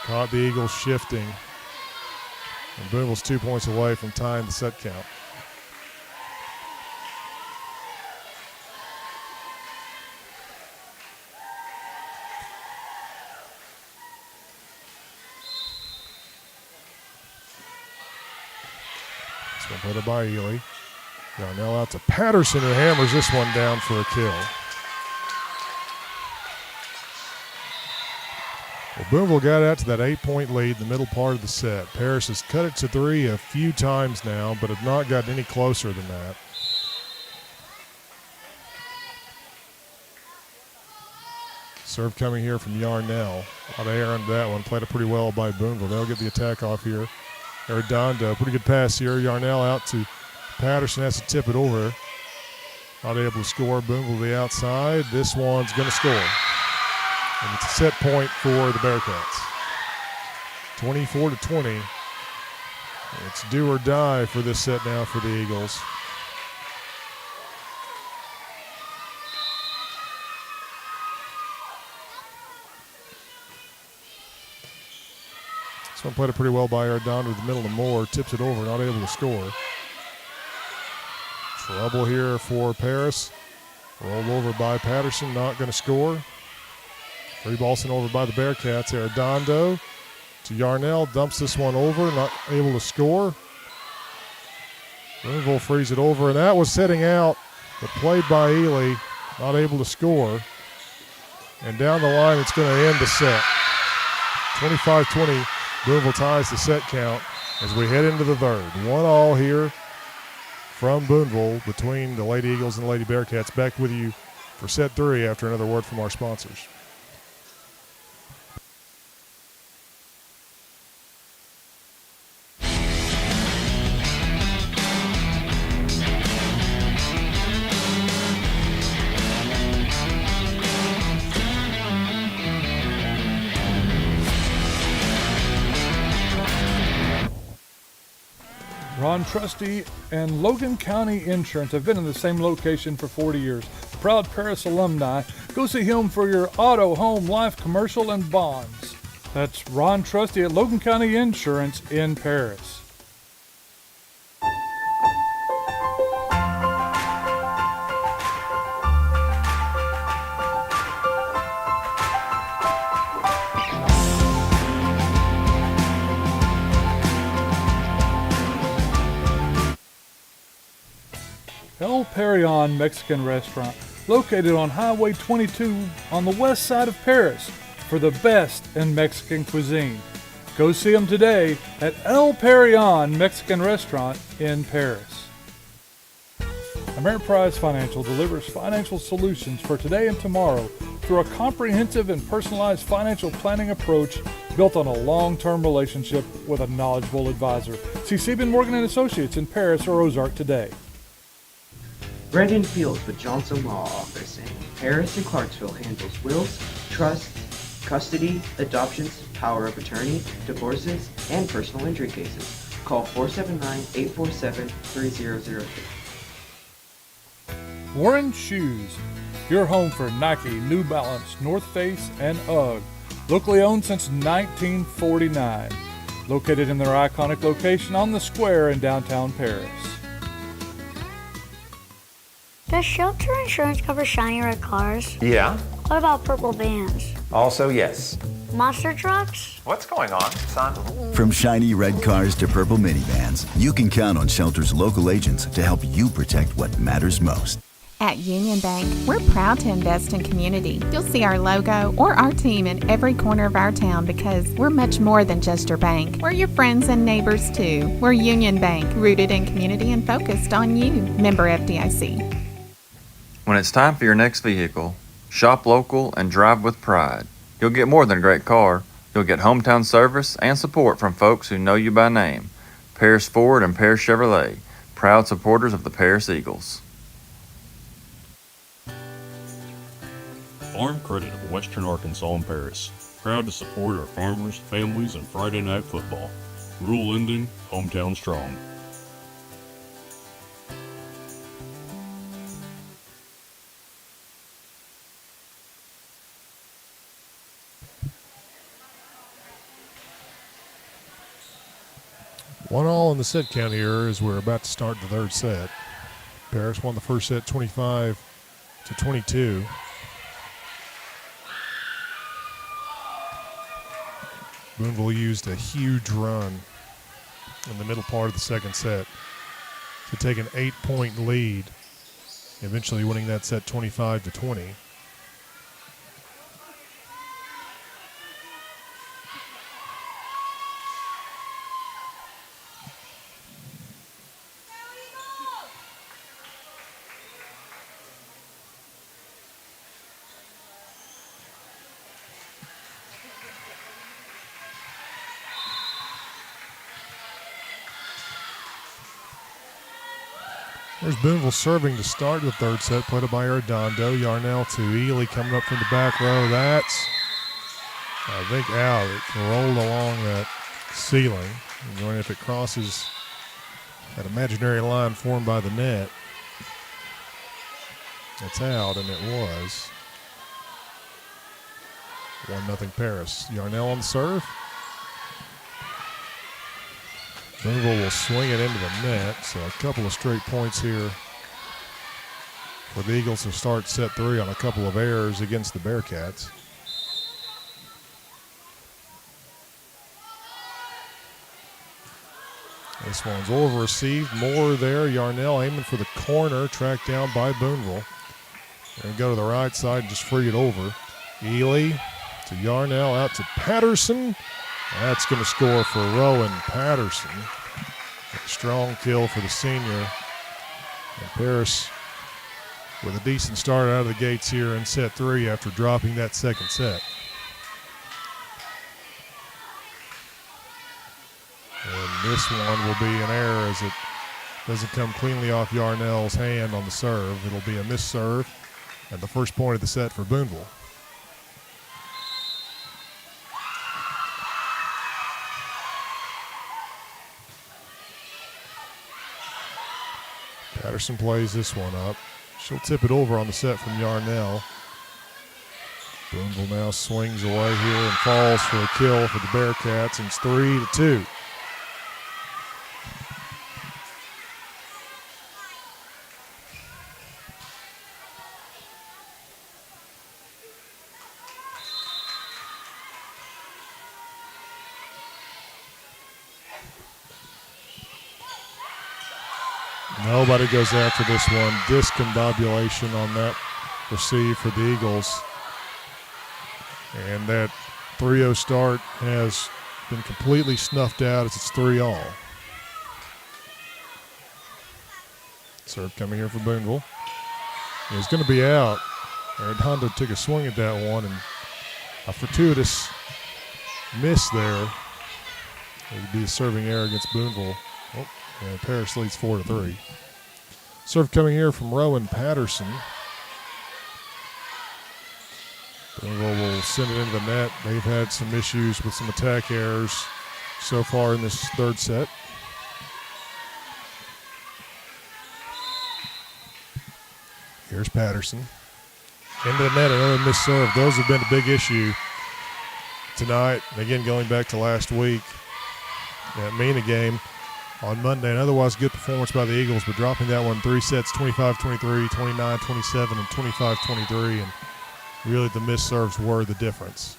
Caught the Eagles shifting. And Booneville's 2 points away from tying the set count. This one played by Ely. Now out to Patterson, who hammers this one down for a kill. Well, Booneville got out to that 8-point lead in the middle part of the set. Paris has cut it to 3 a few times now, but have not gotten any closer than that. Serve coming here from Yarnell. A lot of air under that one. Played it pretty well by Booneville. They'll get the attack off here. Arredondo, pretty good pass here. Yarnell out to Patterson, has to tip it over. Not able to score. Booneville to the outside. This one's going to score. And it's a set point for the Bearcats. 24-20. It's do or die for this set now for the Eagles. This one played it pretty well by Arredondo to the middle of Moore. Tips it over, not able to score. Trouble here for Paris. Rolled over by Patterson, not going to score. Free ball sent over by the Bearcats. Arredondo to Yarnell, dumps this one over, not able to score. Booneville frees it over, and that was setting out, but played by Ely, not able to score. And down the line, it's going to end the set. 25-20, Booneville ties the set count as we head into the third. 1-1 here from Booneville between the Lady Eagles and the Lady Bearcats. Back with you for set 3 after another word from our sponsors. Ron Trusty and Logan County Insurance have been in the same location for 40 years. Proud Paris alumni Go see him for your auto, home, life, commercial, and bonds. That's Ron Trusty at Logan County Insurance in Paris. El Perion Mexican Restaurant, located on Highway 22 on the west side of Paris, for the best in Mexican cuisine. Go see them today at El Perion Mexican Restaurant in Paris. Ameriprise Financial delivers financial solutions for today and tomorrow through a comprehensive and personalized financial planning approach built on a long-term relationship with a knowledgeable advisor. See Sieben Morgan & Associates in Paris or Ozark today. Brendan Fields with Johnson Law Office in Paris and Clarksville handles wills, trusts, custody, adoptions, power of attorney, divorces, and personal injury cases. Call 479-847-3003. Warren Shoes, your home for Nike, New Balance, North Face, and UGG. Locally owned since 1949. Located in their iconic location on the square in downtown Paris. Does shelter insurance cover shiny red cars? Yeah. What about purple vans? Also, yes. Monster trucks? What's going on, son? From shiny red cars to purple minivans, you can count on Shelter's local agents to help you protect what matters most. At Union Bank, we're proud to invest in community. You'll see our logo or our team in every corner of our town because we're much more than just your bank. We're your friends and neighbors too. We're Union Bank, rooted in community and focused on you. Member FDIC. When it's time for your next vehicle, shop local and drive with pride. You'll get more than a great car. You'll get hometown service and support from folks who know you by name. Paris Ford and Paris Chevrolet, proud supporters of the Paris Eagles. Farm Credit of Western Arkansas and Paris, proud to support our farmers, families, and Friday night football. Rural ending, hometown strong. One all in the set count here as we're about to start the third set. Paris won the first set 25-22. Booneville used a huge run in the middle part of the second set to take an 8-point lead, eventually winning that set 25-20. There's Booneville serving to start the third set, played up by Arredondo. Yarnell to Ely coming up from the back row. That's, I think, out. It rolled along that ceiling. And if it crosses that imaginary line formed by the net, it's out, and it was. 1-0 Paris. Yarnell on the serve. Booneville will swing it into the net, so a couple of straight points here for the Eagles to start set 3 on a couple of errors against the Bearcats. This one's over received. Moore there. Yarnell aiming for the corner, tracked down by Booneville. They're going to go to the right side and just free it over. Ely to Yarnell, out to Patterson. That's going to score for Rowan Patterson. A strong kill for the senior. And Paris with a decent start out of the gates here in set 3 after dropping that second set. And this one will be an error as it doesn't come cleanly off Yarnell's hand on the serve. It'll be a missed serve and the first point of the set for Booneville. Patterson plays this one up. She'll tip it over on the set from Yarnell. Booneville now swings away here and falls for a kill for the Bearcats, and it's 3-2. Nobody goes after this one. Discombobulation on that receive for the Eagles. And that 3-0 start has been completely snuffed out as it's 3-all. Serve coming here for Booneville. He's going to be out. Arredondo took a swing at that one, and a fortuitous miss there. It would be a serving error against Booneville. Oh, and Paris leads 4-3. Serve coming here from Rowan Patterson. Booneville will send it into the net. They've had some issues with some attack errors so far in this third set. Here's Patterson. Into the net, another missed serve. Those have been a big issue tonight. Again, going back to last week, that Mena game on Monday. An otherwise good performance by the Eagles, but dropping that one 3 sets, 25-23, 29-27, and 25-23. And really, the missed serves were the difference.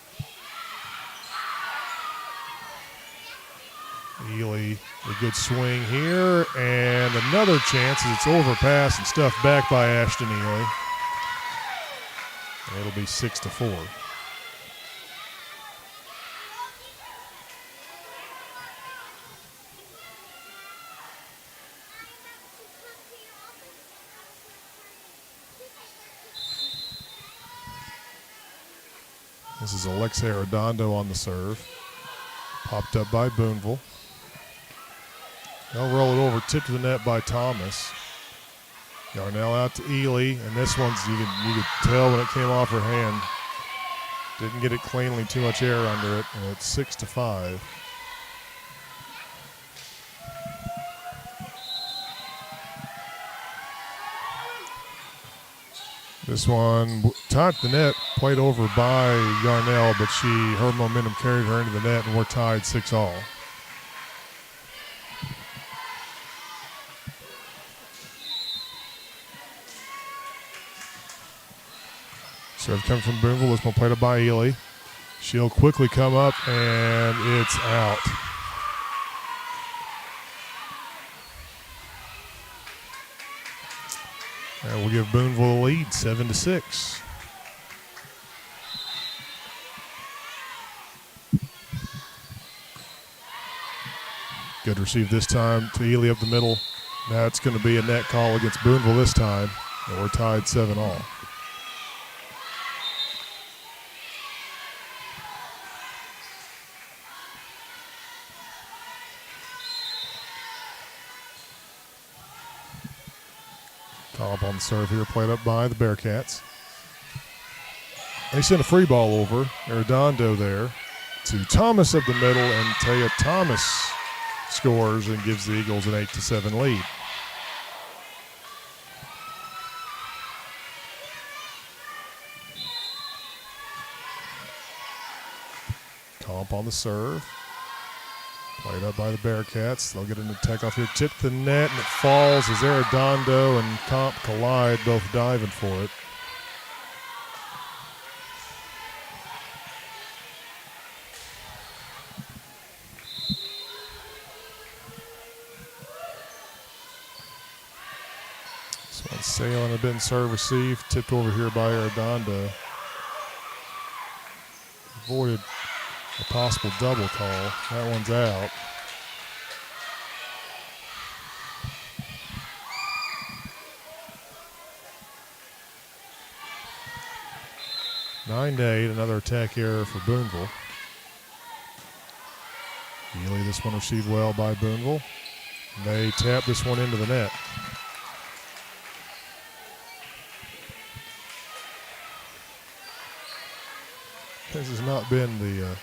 Ely, a good swing here, and another chance as it's overpassed and stuffed back by Ashton Ely. And it'll be 6-4. This is Alexei Arredondo on the serve. Popped up by Booneville. They'll roll it over, tipped to the net by Thomas. Yarnell out to Ely, and this one's, you could tell when it came off her hand. Didn't get it cleanly, too much air under it, and it's 6-5. This one topped the net, played over by Yarnell, but her momentum carried her into the net, and we're tied 6-all. Serve coming from Booneville. This one played up by Ely. She'll quickly come up, and it's out. And we'll give Booneville a lead, 7-6. Good receive this time to Ely up the middle. That's going to be a net call against Booneville this time, and we're tied 7-all. Top on the serve here, played up by the Bearcats. They send a free ball over. Arredondo there to Thomas up the middle, and Taya Thomas scores and gives the Eagles an 8-7 lead. Comp on the serve. Played up by the Bearcats. They'll get an attack off here. Tip the net, and it falls as Arredondo and Comp collide, both diving for it. This one's sailing a bit in serve receive. Tipped over here by Arredondo. Avoided a possible double call. That one's out. Nine to 8, another attack error for Booneville. Ely, this one received well by Booneville. They tap this one into the net. This has not been the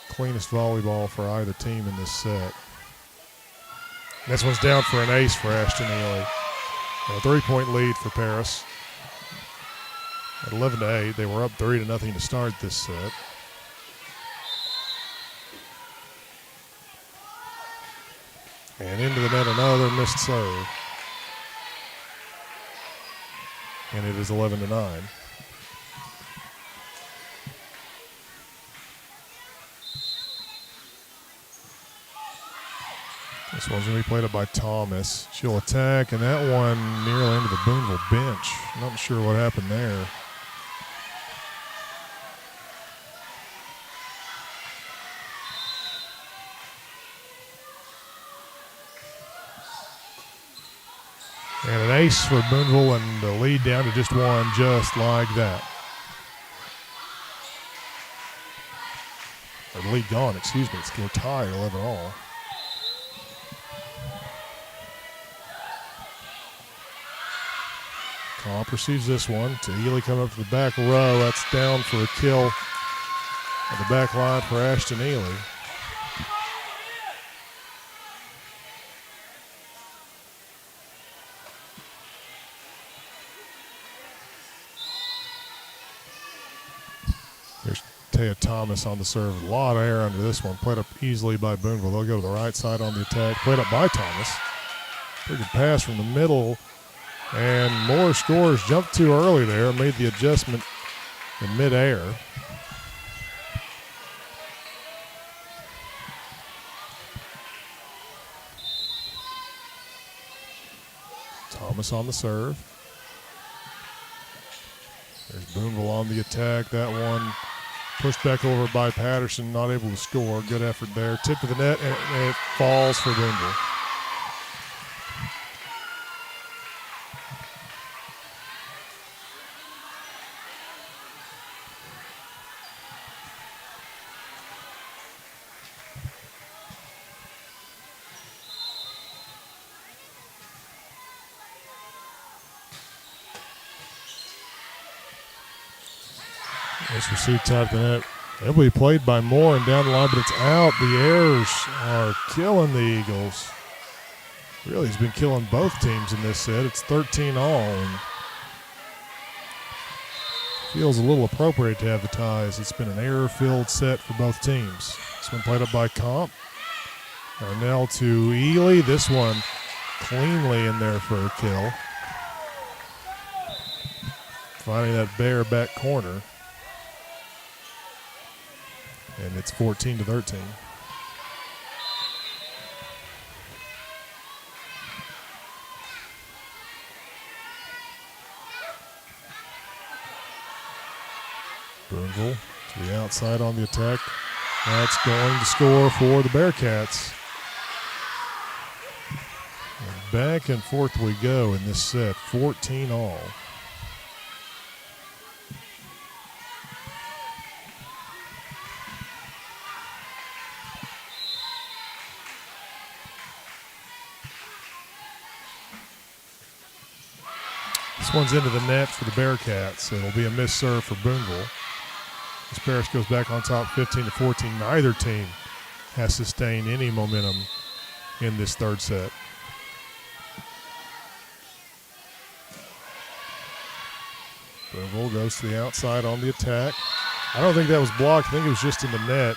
cleanest volleyball for either team in this set. This one's down for an ace for Ashton Ely. A 3-point lead for Paris. At 11-8, they were up 3-0 to start this set. And into the net, another missed serve. And it is 11-9. This one's going to be played up by Thomas. She'll attack, and that one nearly into the Booneville bench. Not sure what happened there. And an ace for Booneville, and the lead down to just one, just like that. Or the lead gone, excuse me. It's still tied 11-all. Comp receives this one. To Ely coming up to the back row. That's down for a kill at the back line for Ashton Ely. Here's Taya Thomas on the serve. A lot of air under this one. Played up easily by Booneville. They'll go to the right side on the attack. Played up by Thomas. Pretty good pass from the middle. And Moore scores. Jumped too early there. Made the adjustment in midair. Thomas on the serve. There's Booneville on the attack. That one pushed back over by Patterson. Not able to score. Good effort there. Tip to the net, and it falls for Booneville. This receive tied to the net. It'll be played by Moore and down the line, but it's out. The errors are killing the Eagles. Really, he's been killing both teams in this set. It's 13-all. And feels a little appropriate to have the ties. It's been an error-filled set for both teams. This one played up by Comp. Arnell to Ely. This one cleanly in there for a kill. Finding that bare back corner. And it's 14-13. Booneville to the outside on the attack. That's going to score for the Bearcats. And back and forth we go in this set, 14-all. This one's into the net for the Bearcats. It'll be a missed serve for Booneville. As Paris goes back on top 15-14. Neither team has sustained any momentum in this third set. Booneville goes to the outside on the attack. I don't think that was blocked. I think it was just in the net.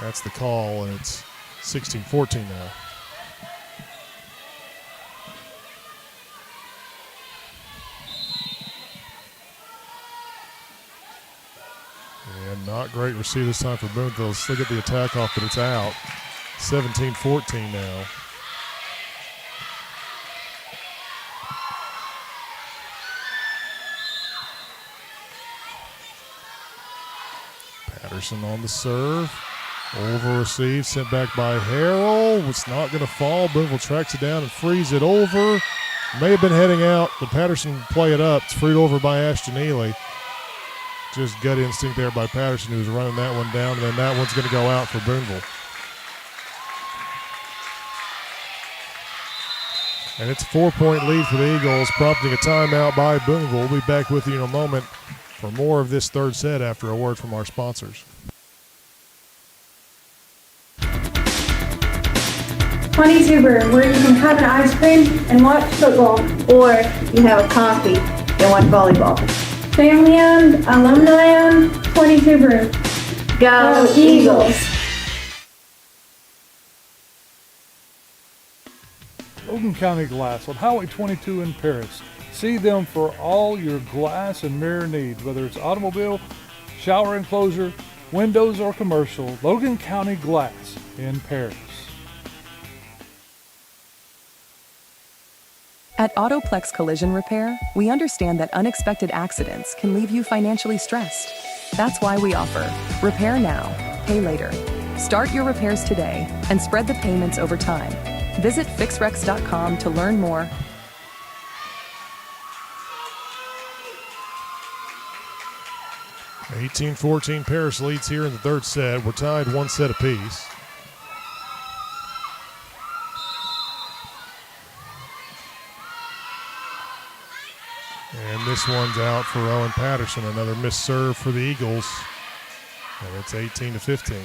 That's the call, and it's 16-14 now. And not great receive this time for Booneville. Still get the attack off, but it's out. 17-14 now. Patterson on the serve. Over received, sent back by Harrell. It's not going to fall. Booneville tracks it down and frees it over. May have been heading out, but Patterson play it up. It's freed over by Ashton Ely. Just gut instinct there by Patterson, who's running that one down, and then that one's going to go out for Booneville. And it's a 4-point lead for the Eagles, prompting a timeout by Booneville. We'll be back with you in a moment for more of this third set after a word from our sponsors. 22 Brew, where you can have an ice cream and watch football. Or you have a coffee and watch volleyball. Family owned, alumni owned, 22 Brew. Go Eagles! Logan County Glass on Highway 22 in Paris. See them for all your glass and mirror needs, whether it's automobile, shower enclosure, windows, or commercial. Logan County Glass in Paris. At Autoplex Collision Repair, we understand that unexpected accidents can leave you financially stressed. That's why we offer Repair Now, Pay Later. Start your repairs today and spread the payments over time. Visit fixrex.com to learn more. 18-14 Paris leads here in the third set. We're tied one set apiece. And this one's out for Owen Patterson. Another missed serve for the Eagles. And it's 18-15.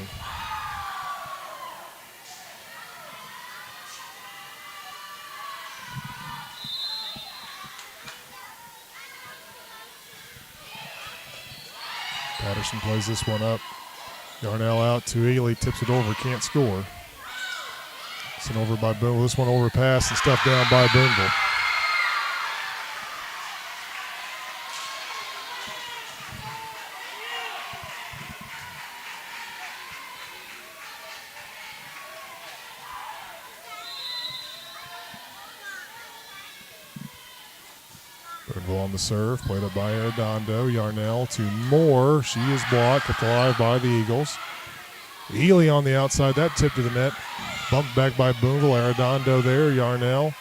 Patterson plays this one up. Yarnell out to Ely, tips it over, can't score. Sent over by Booneville. This one overpassed and stuffed down by Booneville. Booneville on the serve, played up by Arredondo. Yarnell to Moore. She is blocked, kept alive by the Eagles. Ely on the outside, that tip to the net. Bumped back by Booneville. Arredondo there. Yarnell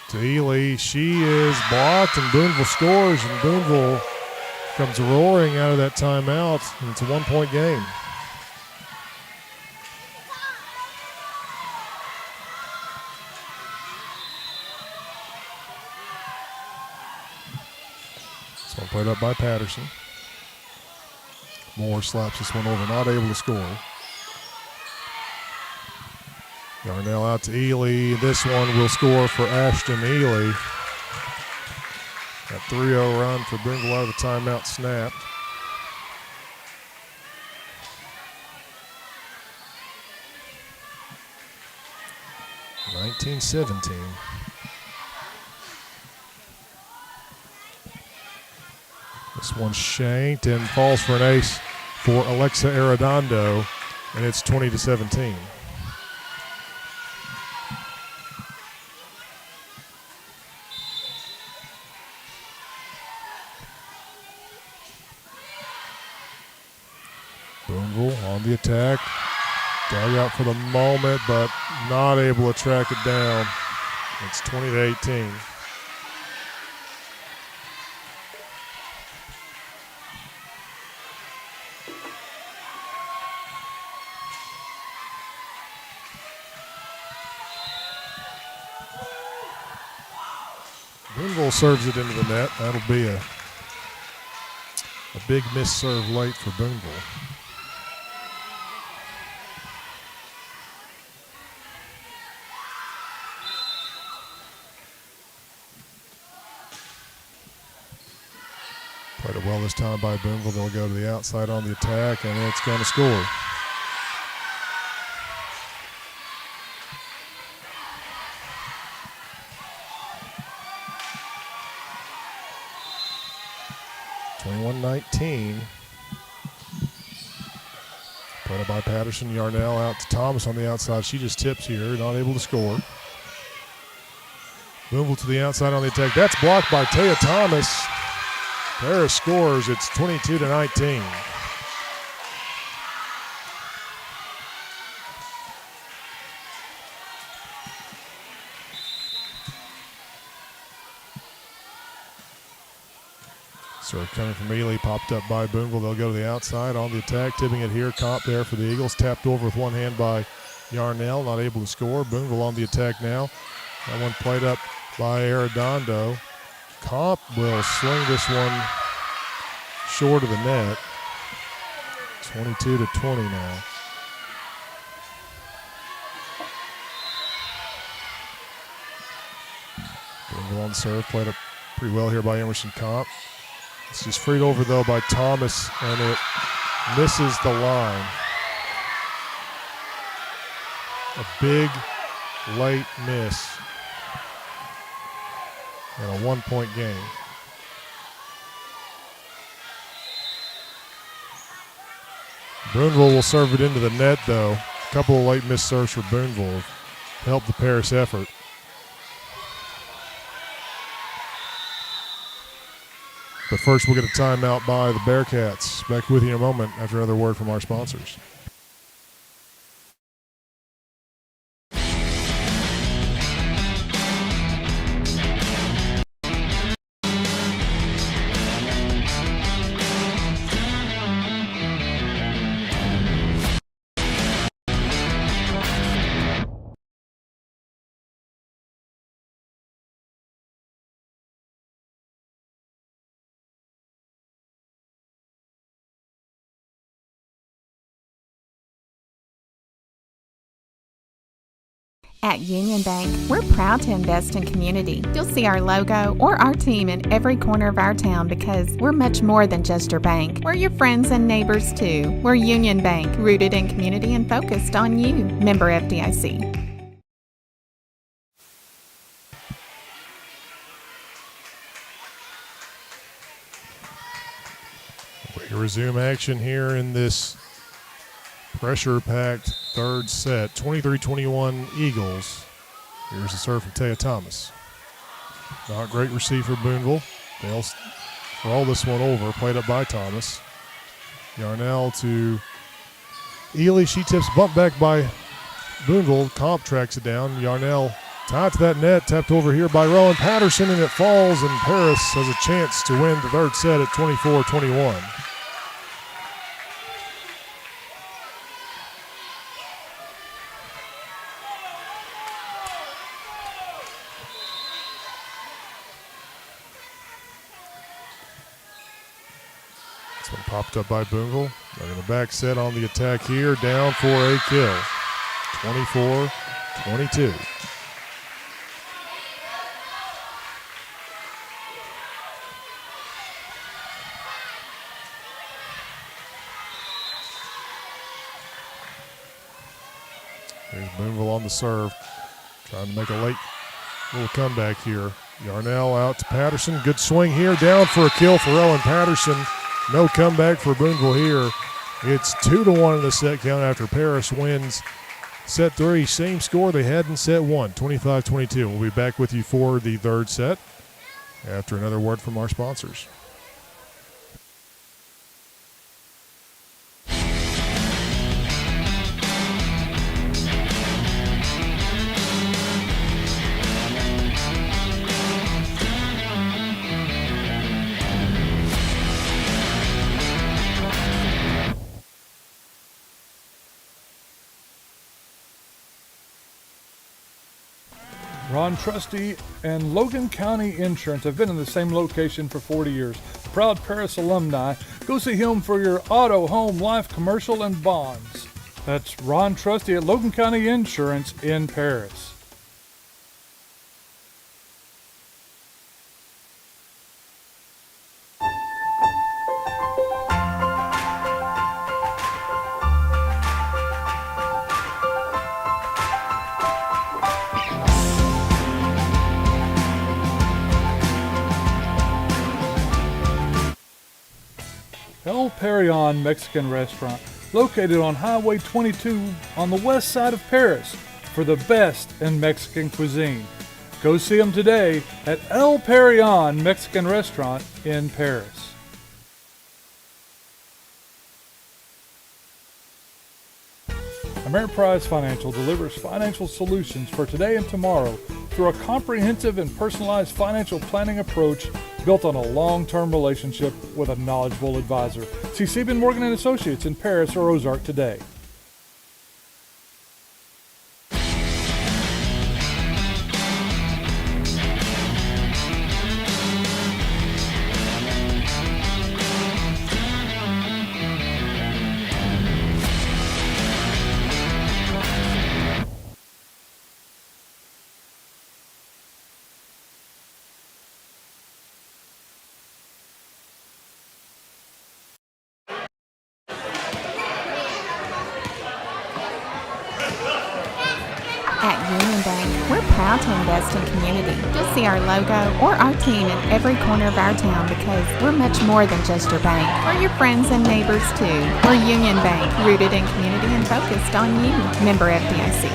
to Ely. She is blocked, and Booneville scores, and Booneville comes roaring out of that timeout, and it's a one-point game. This one played up by Patterson. Moore slaps this one over, not able to score. Yarnell out to Ely. This one will score for Ashton Ely. That 3-0 run for Booneville out of the timeout snapped. (19-17). This one shanked and falls for an ace for Alexa Arredondo, and it's 20-17. Booneville on the attack. Dug out for the moment, but not able to track it down. It's 20-18. Booneville serves it into the net. That'll be a big miss serve late for Booneville. Played it well this time by Booneville. They'll go to the outside on the attack, and it's going to score. (21-19). Played it by Patterson. Yarnell out to Thomas on the outside. She just tips here, not able to score. Booneville to the outside on the attack. That's blocked by Taya Thomas. Paris scores. It's 22-19. Serve coming from Ely, popped up by Booneville. They'll go to the outside on the attack, tipping it here. Comp there for the Eagles. Tapped over with one hand by Yarnell, not able to score. Booneville on the attack now. That one played up by Arredondo. Comp will sling this one short of the net. 22-20 now. Booneville on the serve, played up pretty well here by Emerson Comp. It's just freed over though by Thomas, and it misses the line. A big late miss in a 1-point game. Booneville will serve it into the net though. A couple of late missed serves for Booneville help the Paris effort. But first we'll get a timeout by the Bearcats. Back with you in a moment after another word from our sponsors. At Union Bank, we're proud to invest in community. You'll see our logo or our team in every corner of our town because we're much more than just your bank. We're your friends and neighbors too. We're Union Bank, rooted in community and focused on you. Member FDIC. We resume action here in this pressure-packed third set. 23-21 Eagles. Here's the serve from Taya Thomas. Not great receive for Booneville. They'll roll this one over. Played up by Thomas. Yarnell to Ely. She tips, bump back by Booneville. Comp tracks it down. Yarnell tied to that net. Tapped over here by Rowan Patterson, and it falls, and Paris has a chance to win the third set at 24-21. Popped up by Booneville. They're going to back set on the attack here. Down for a kill. 24-22. Here's Booneville on the serve. Trying to make a late little comeback here. Yarnell out to Patterson. Good swing here. Down for a kill for Owen Patterson. No comeback for Booneville here. It's 2-1 in the set count after Paris wins set 3. Same score they had in set 1, 25-22. We'll be back with you for the third set after another word from our sponsors. Ron Trusty and Logan County Insurance have been in the same location for 40 years. Proud Paris alumni. Go see him for your auto, home, life, commercial, and bonds. That's Ron Trusty at Logan County Insurance in Paris. El Perion Mexican Restaurant, located on Highway 22 on the west side of Paris, for the best in Mexican cuisine. Go see them today at El Perion Mexican Restaurant in Paris. Ameriprise Financial delivers financial solutions for today and tomorrow through a comprehensive and personalized financial planning approach built on a long-term relationship with a knowledgeable advisor. See Sieben Morgan & Associates in Paris or Ozark today. At Union Bank, we're proud to invest in community. You'll see our logo or our team in every corner of our town because we're much more than just your bank. We're your friends and neighbors too. We're Union Bank, rooted in community and focused on you. Member FDIC.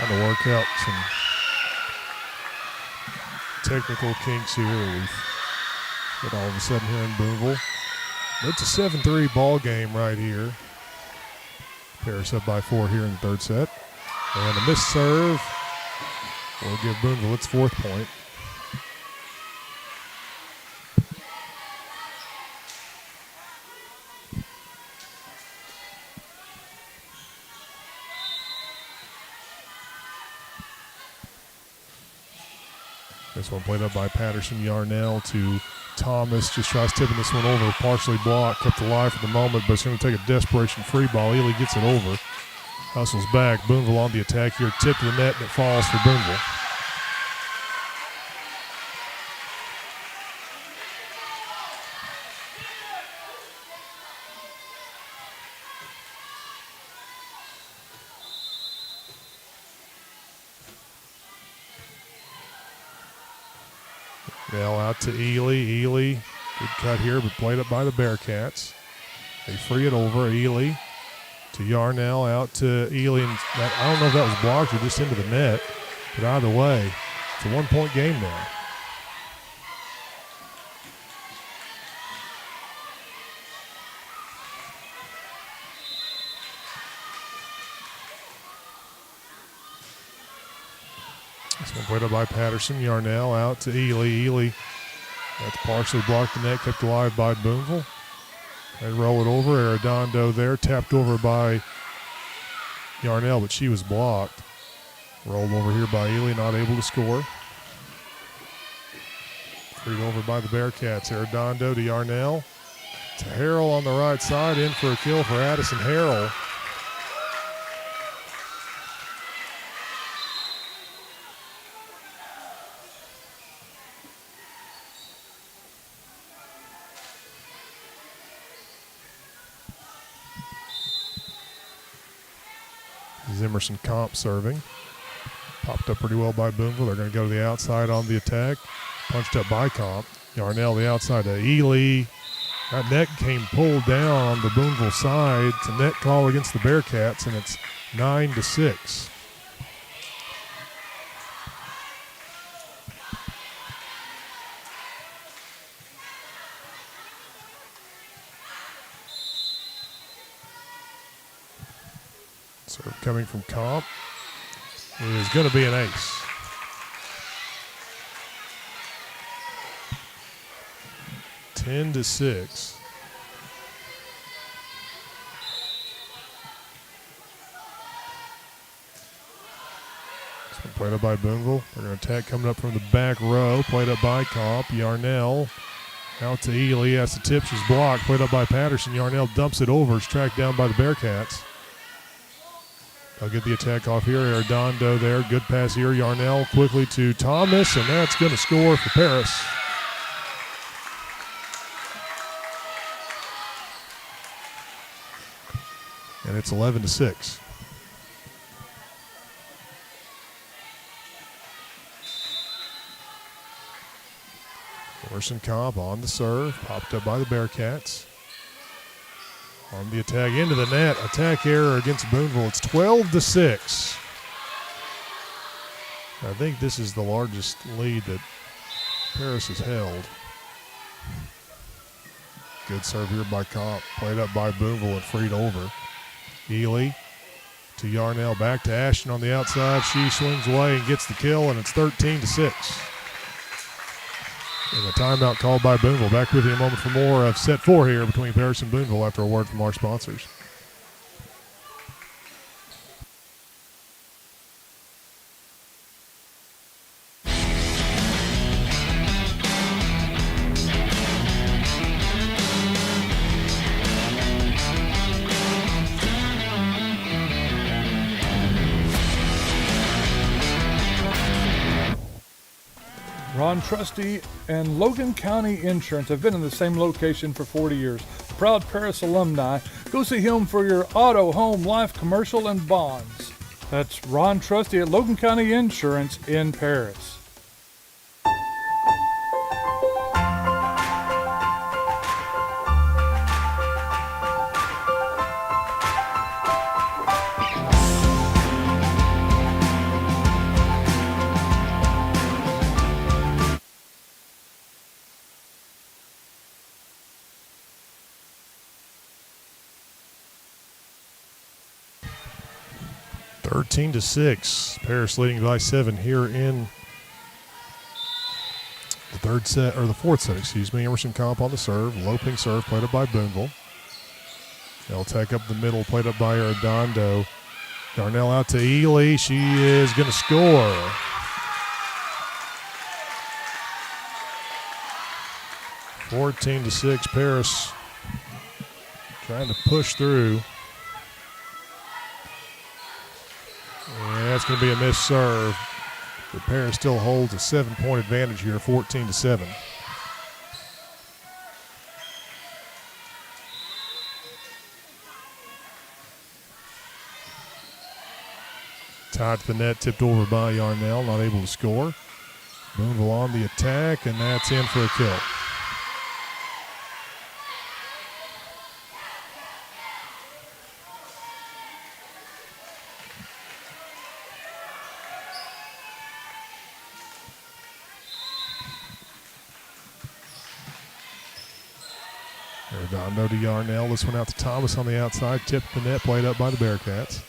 Trying to work out some technical kinks here that we've got all of a sudden here in Booneville. It's a 7-3 ball game right here. Paris up by 4 here in the third set. And a missed serve will give Booneville its 4th point. This one played up by Patterson. Yarnell to Thomas. Just tries tipping this one over. Partially blocked. Kept alive for the moment, but it's going to take a desperation free ball. Ely gets it over. Hustles back. Booneville on the attack here. Tip to the net, and it falls for Booneville. Now out to Ely. Ely, good cut here, but played up by the Bearcats. They free it over. Ely to Yarnell, out to Ely. And I don't know if that was blocked or just into the net, but either way, it's a 1-point game now. This one played up by Patterson. Yarnell out to Ely. Ely, that's partially blocked the net, kept alive by Booneville. They roll it over. Arredondo there, tapped over by Yarnell, but she was blocked. Rolled over here by Ely, not able to score. Freed over by the Bearcats. Arredondo to Yarnell. To Harrell on the right side, in for a kill for Addison Harrell. Emerson Comp serving. Popped up pretty well by Booneville. They're going to go to the outside on the attack. Punched up by Comp. Yarnell the outside to Ely. That net came pulled down on the Booneville side. It's a net call against the Bearcats, and it's 9-6. Serve coming from Comp. It is going to be an ace. Ten to 6. This one played up by Booneville. They're going to attack coming up from the back row. Played up by Comp. Yarnell out to Ely. Has the tip. She's blocked. Played up by Patterson. Yarnell dumps it over. It's tracked down by the Bearcats. They'll get the attack off here. Arredondo there. Good pass here. Yarnell quickly to Thomas, and that's going to score for Paris. And it's 11-6. Orson Comp on the serve. Popped up by the Bearcats. On the attack into the net. Attack error against Booneville. It's 12-6. I think this is the largest lead that Paris has held. Good serve here by Comp. Played up by Booneville and freed over. Ely to Yarnell. Back to Ashton on the outside. She swings away and gets the kill, and it's 13-6. And a timeout called by Booneville. Back with you in a moment for more of set 4 here between Paris and Booneville after a word from our sponsors. Ron Trusty and Logan County Insurance have been in the same location for 40 years. Proud Paris alumni. Go see him for your auto, home, life, commercial, and bonds. That's Ron Trusty at Logan County Insurance in Paris. 13-6. Paris leading by 7 here in the fourth set, excuse me. Emerson Comp on the serve. Loping serve played up by Booneville. They'll take up the middle, played up by Arredondo. Darnell out to Ely. She is going to score. (14-6). Paris trying to push through. And that's going to be a missed serve. But Paris still holds a 7-point advantage here, 14-7. Tied to the net, tipped over by Yarnell, not able to score. Booneville on the attack, and that's in for a kill. Arredondo to Yarnell. This one out to Thomas on the outside. Tipped the net, played up by the Bearcats.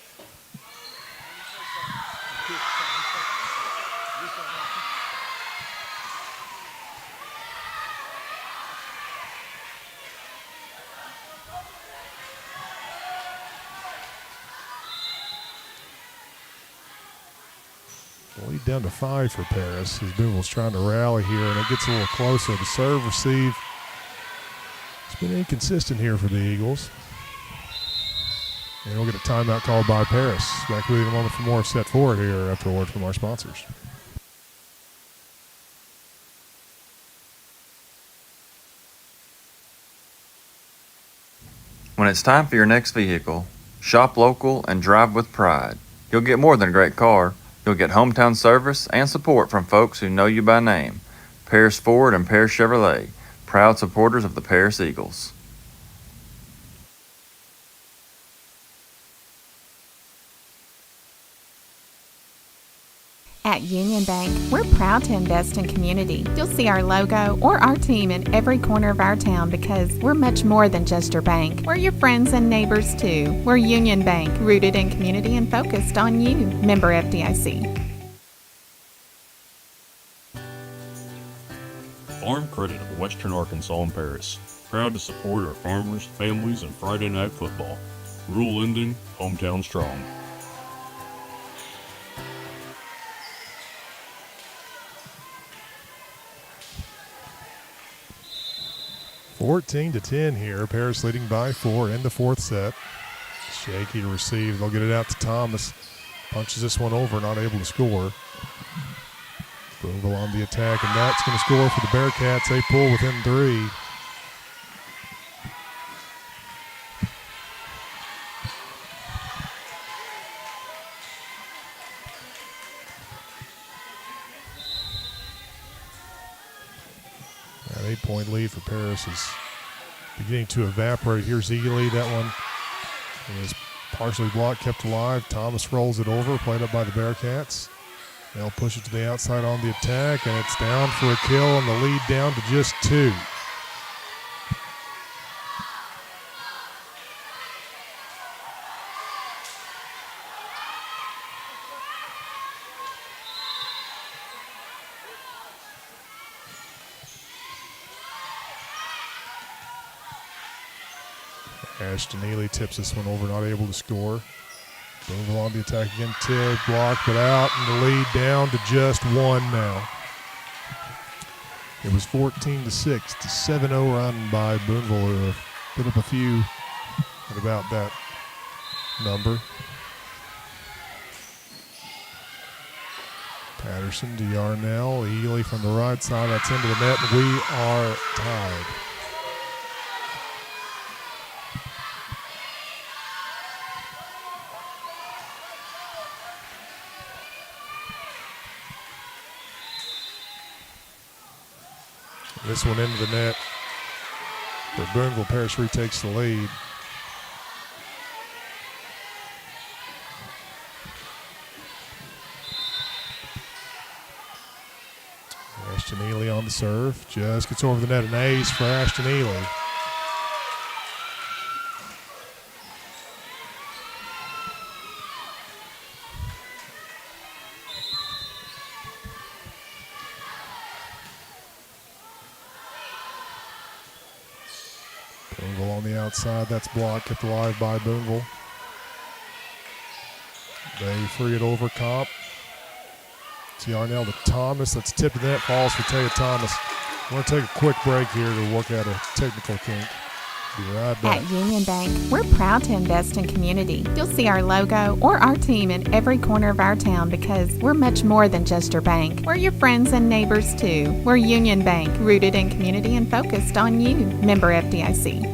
Lead down to 5 for Paris as Booneville's trying to rally here, and it gets a little closer. The serve receive. It's been inconsistent here for the Eagles. And we'll get a timeout called by Paris. Back with you in a moment for more set forward here after a word from our sponsors. When it's time for your next vehicle, shop local and drive with pride. You'll get more than a great car. You'll get hometown service and support from folks who know you by name. Paris Ford and Paris Chevrolet, proud supporters of the Paris Eagles. At Union Bank, we're proud to invest in community. You'll see our logo or our team in every corner of our town because we're much more than just your bank. We're your friends and neighbors too. We're Union Bank, rooted in community and focused on you. Member FDIC. Farm Credit of Western Arkansas and Paris. Proud to support our farmers, families, and Friday night football. Rural Ending, hometown strong. (14-10) here. Paris leading by 4 in the fourth set. Shaky to receive. They'll get it out to Thomas. Punches this one over, not able to score. Booneville on the attack, and that's going to score for the Bearcats. They pull within 3. That 8-point lead for Paris is beginning to evaporate. Here's Ely. That one is partially blocked, kept alive. Thomas rolls it over, played up by the Bearcats. They'll push it to the outside on the attack, and it's down for a kill, and the lead down to just 2. Ashton Ely tips this one over, not able to score. Booneville on the attack again, tip, blocked, but out, and the lead down to just 1 now. It was 14-6, the 7-0 run by Booneville. Put up a few at about that number. Patterson to Yarnell, Ely from the right side, that's into the net, and we are tied. This one into the net for Booneville. Paris retakes the lead. Ashton Ely on the serve. Just gets over the net. An ace for Ashton Ely. Booneville on the outside. That's blocked, kept alive by Booneville. They free it over Comp. It's Yarnell to Thomas. That's tipped to the net. Falls for Taya Thomas. We're going to take a quick break here to work out a technical kink. Be right back. At Union Bank, we're proud to invest in community. You'll see our logo or our team in every corner of our town because we're much more than just your bank. We're your friends and neighbors too. We're Union Bank, rooted in community and focused on you. Member FDIC.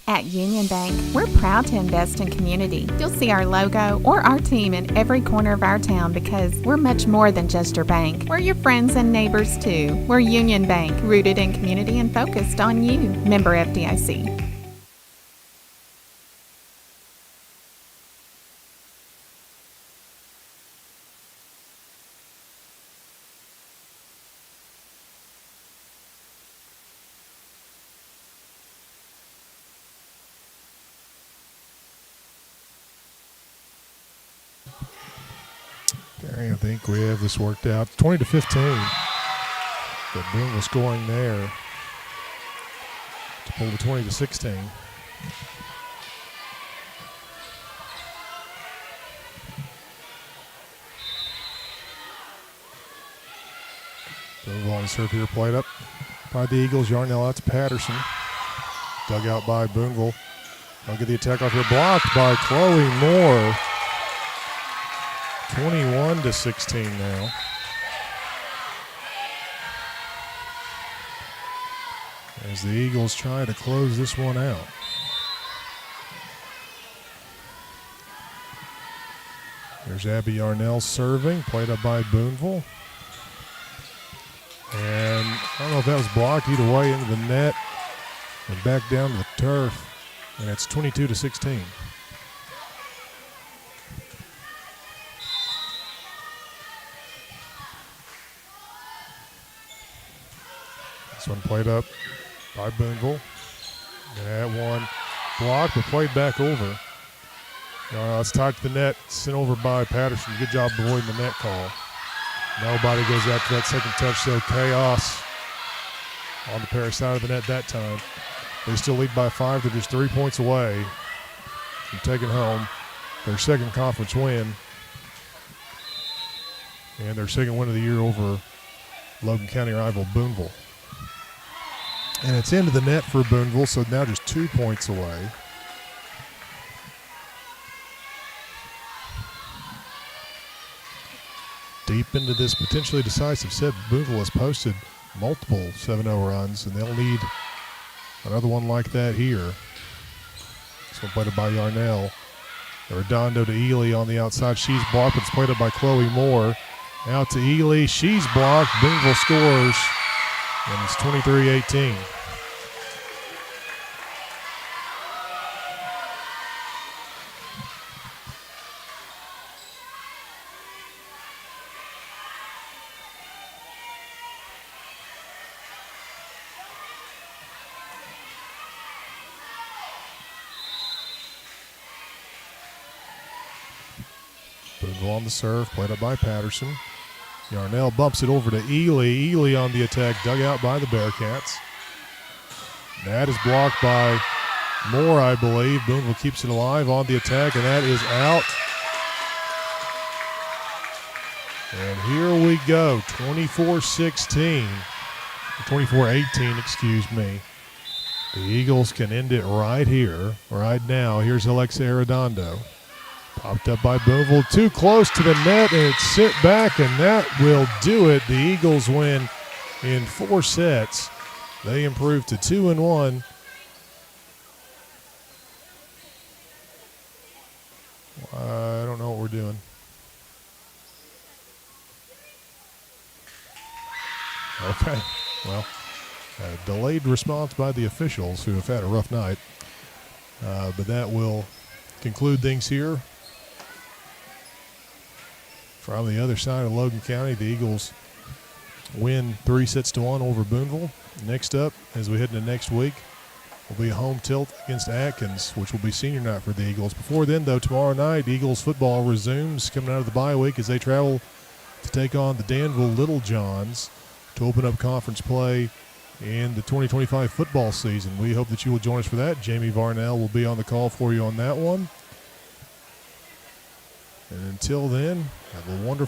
At Union Bank, we're proud to invest in community. You'll see our logo or our team in every corner of our town because we're much more than just your bank. We're your friends and neighbors too. We're Union Bank, rooted in community and focused on you. Member FDIC. I think we have this worked out. 20-15. But Booneville scoring there to pull the 20-16. Booneville on the serve here, played up by the Eagles. Yarnell out to Patterson. Dug out by Booneville. They'll get the attack off here. Blocked by Chloe Moore. 21-16 now. As the Eagles try to close this one out. There's Abby Yarnell serving, played up by Booneville. And I don't know if that was blocked either way into the net and back down to the turf. And it's 22-16. This one played up by Booneville. That one blocked but played back over. It's tied to the net, sent over by Patterson. Good job avoiding the net call. Nobody goes after that second touch, so chaos on the Paris side of the net that time. They still lead by 5. They're just 3 points away from taking home their second conference win and their second win of the year over Logan County rival Booneville. And it's into the net for Booneville, so now just 2 points away. Deep into this potentially decisive set, Booneville has posted multiple 7-0 runs, and they'll need another one like that here. This one played by Yarnell. Redondo to Ely on the outside. She's blocked. It's played up by Chloe Moore. Out to Ely. She's blocked. Booneville scores. And it's 23-18. Booneville on the serve, played up by Patterson. Yarnell bumps it over to Ely. Ely on the attack, dug out by the Bearcats. That is blocked by Moore, I believe. Booneville keeps it alive on the attack, and that is out. And here we go, 24-16. 24-18, excuse me. The Eagles can end it right here, right now. Here's Alexa Arredondo. Popped up by Booneville, too close to the net, and it's sent back, and that will do it. The Eagles win in 4 sets. They improve to 2-1. I don't know what we're doing. Okay, well, a delayed response by the officials who have had a rough night. But that will conclude things here. From the other side of Logan County, the Eagles win 3-1 over Booneville. Next up, as we head into next week, will be a home tilt against Atkins, which will be senior night for the Eagles. Before then, though, tomorrow night, Eagles football resumes coming out of the bye week as they travel to take on the Danville Little Johns to open up conference play in the 2025 football season. We hope that you will join us for that. Jamie Varnell will be on the call for you on that one. And until then, have a wonderful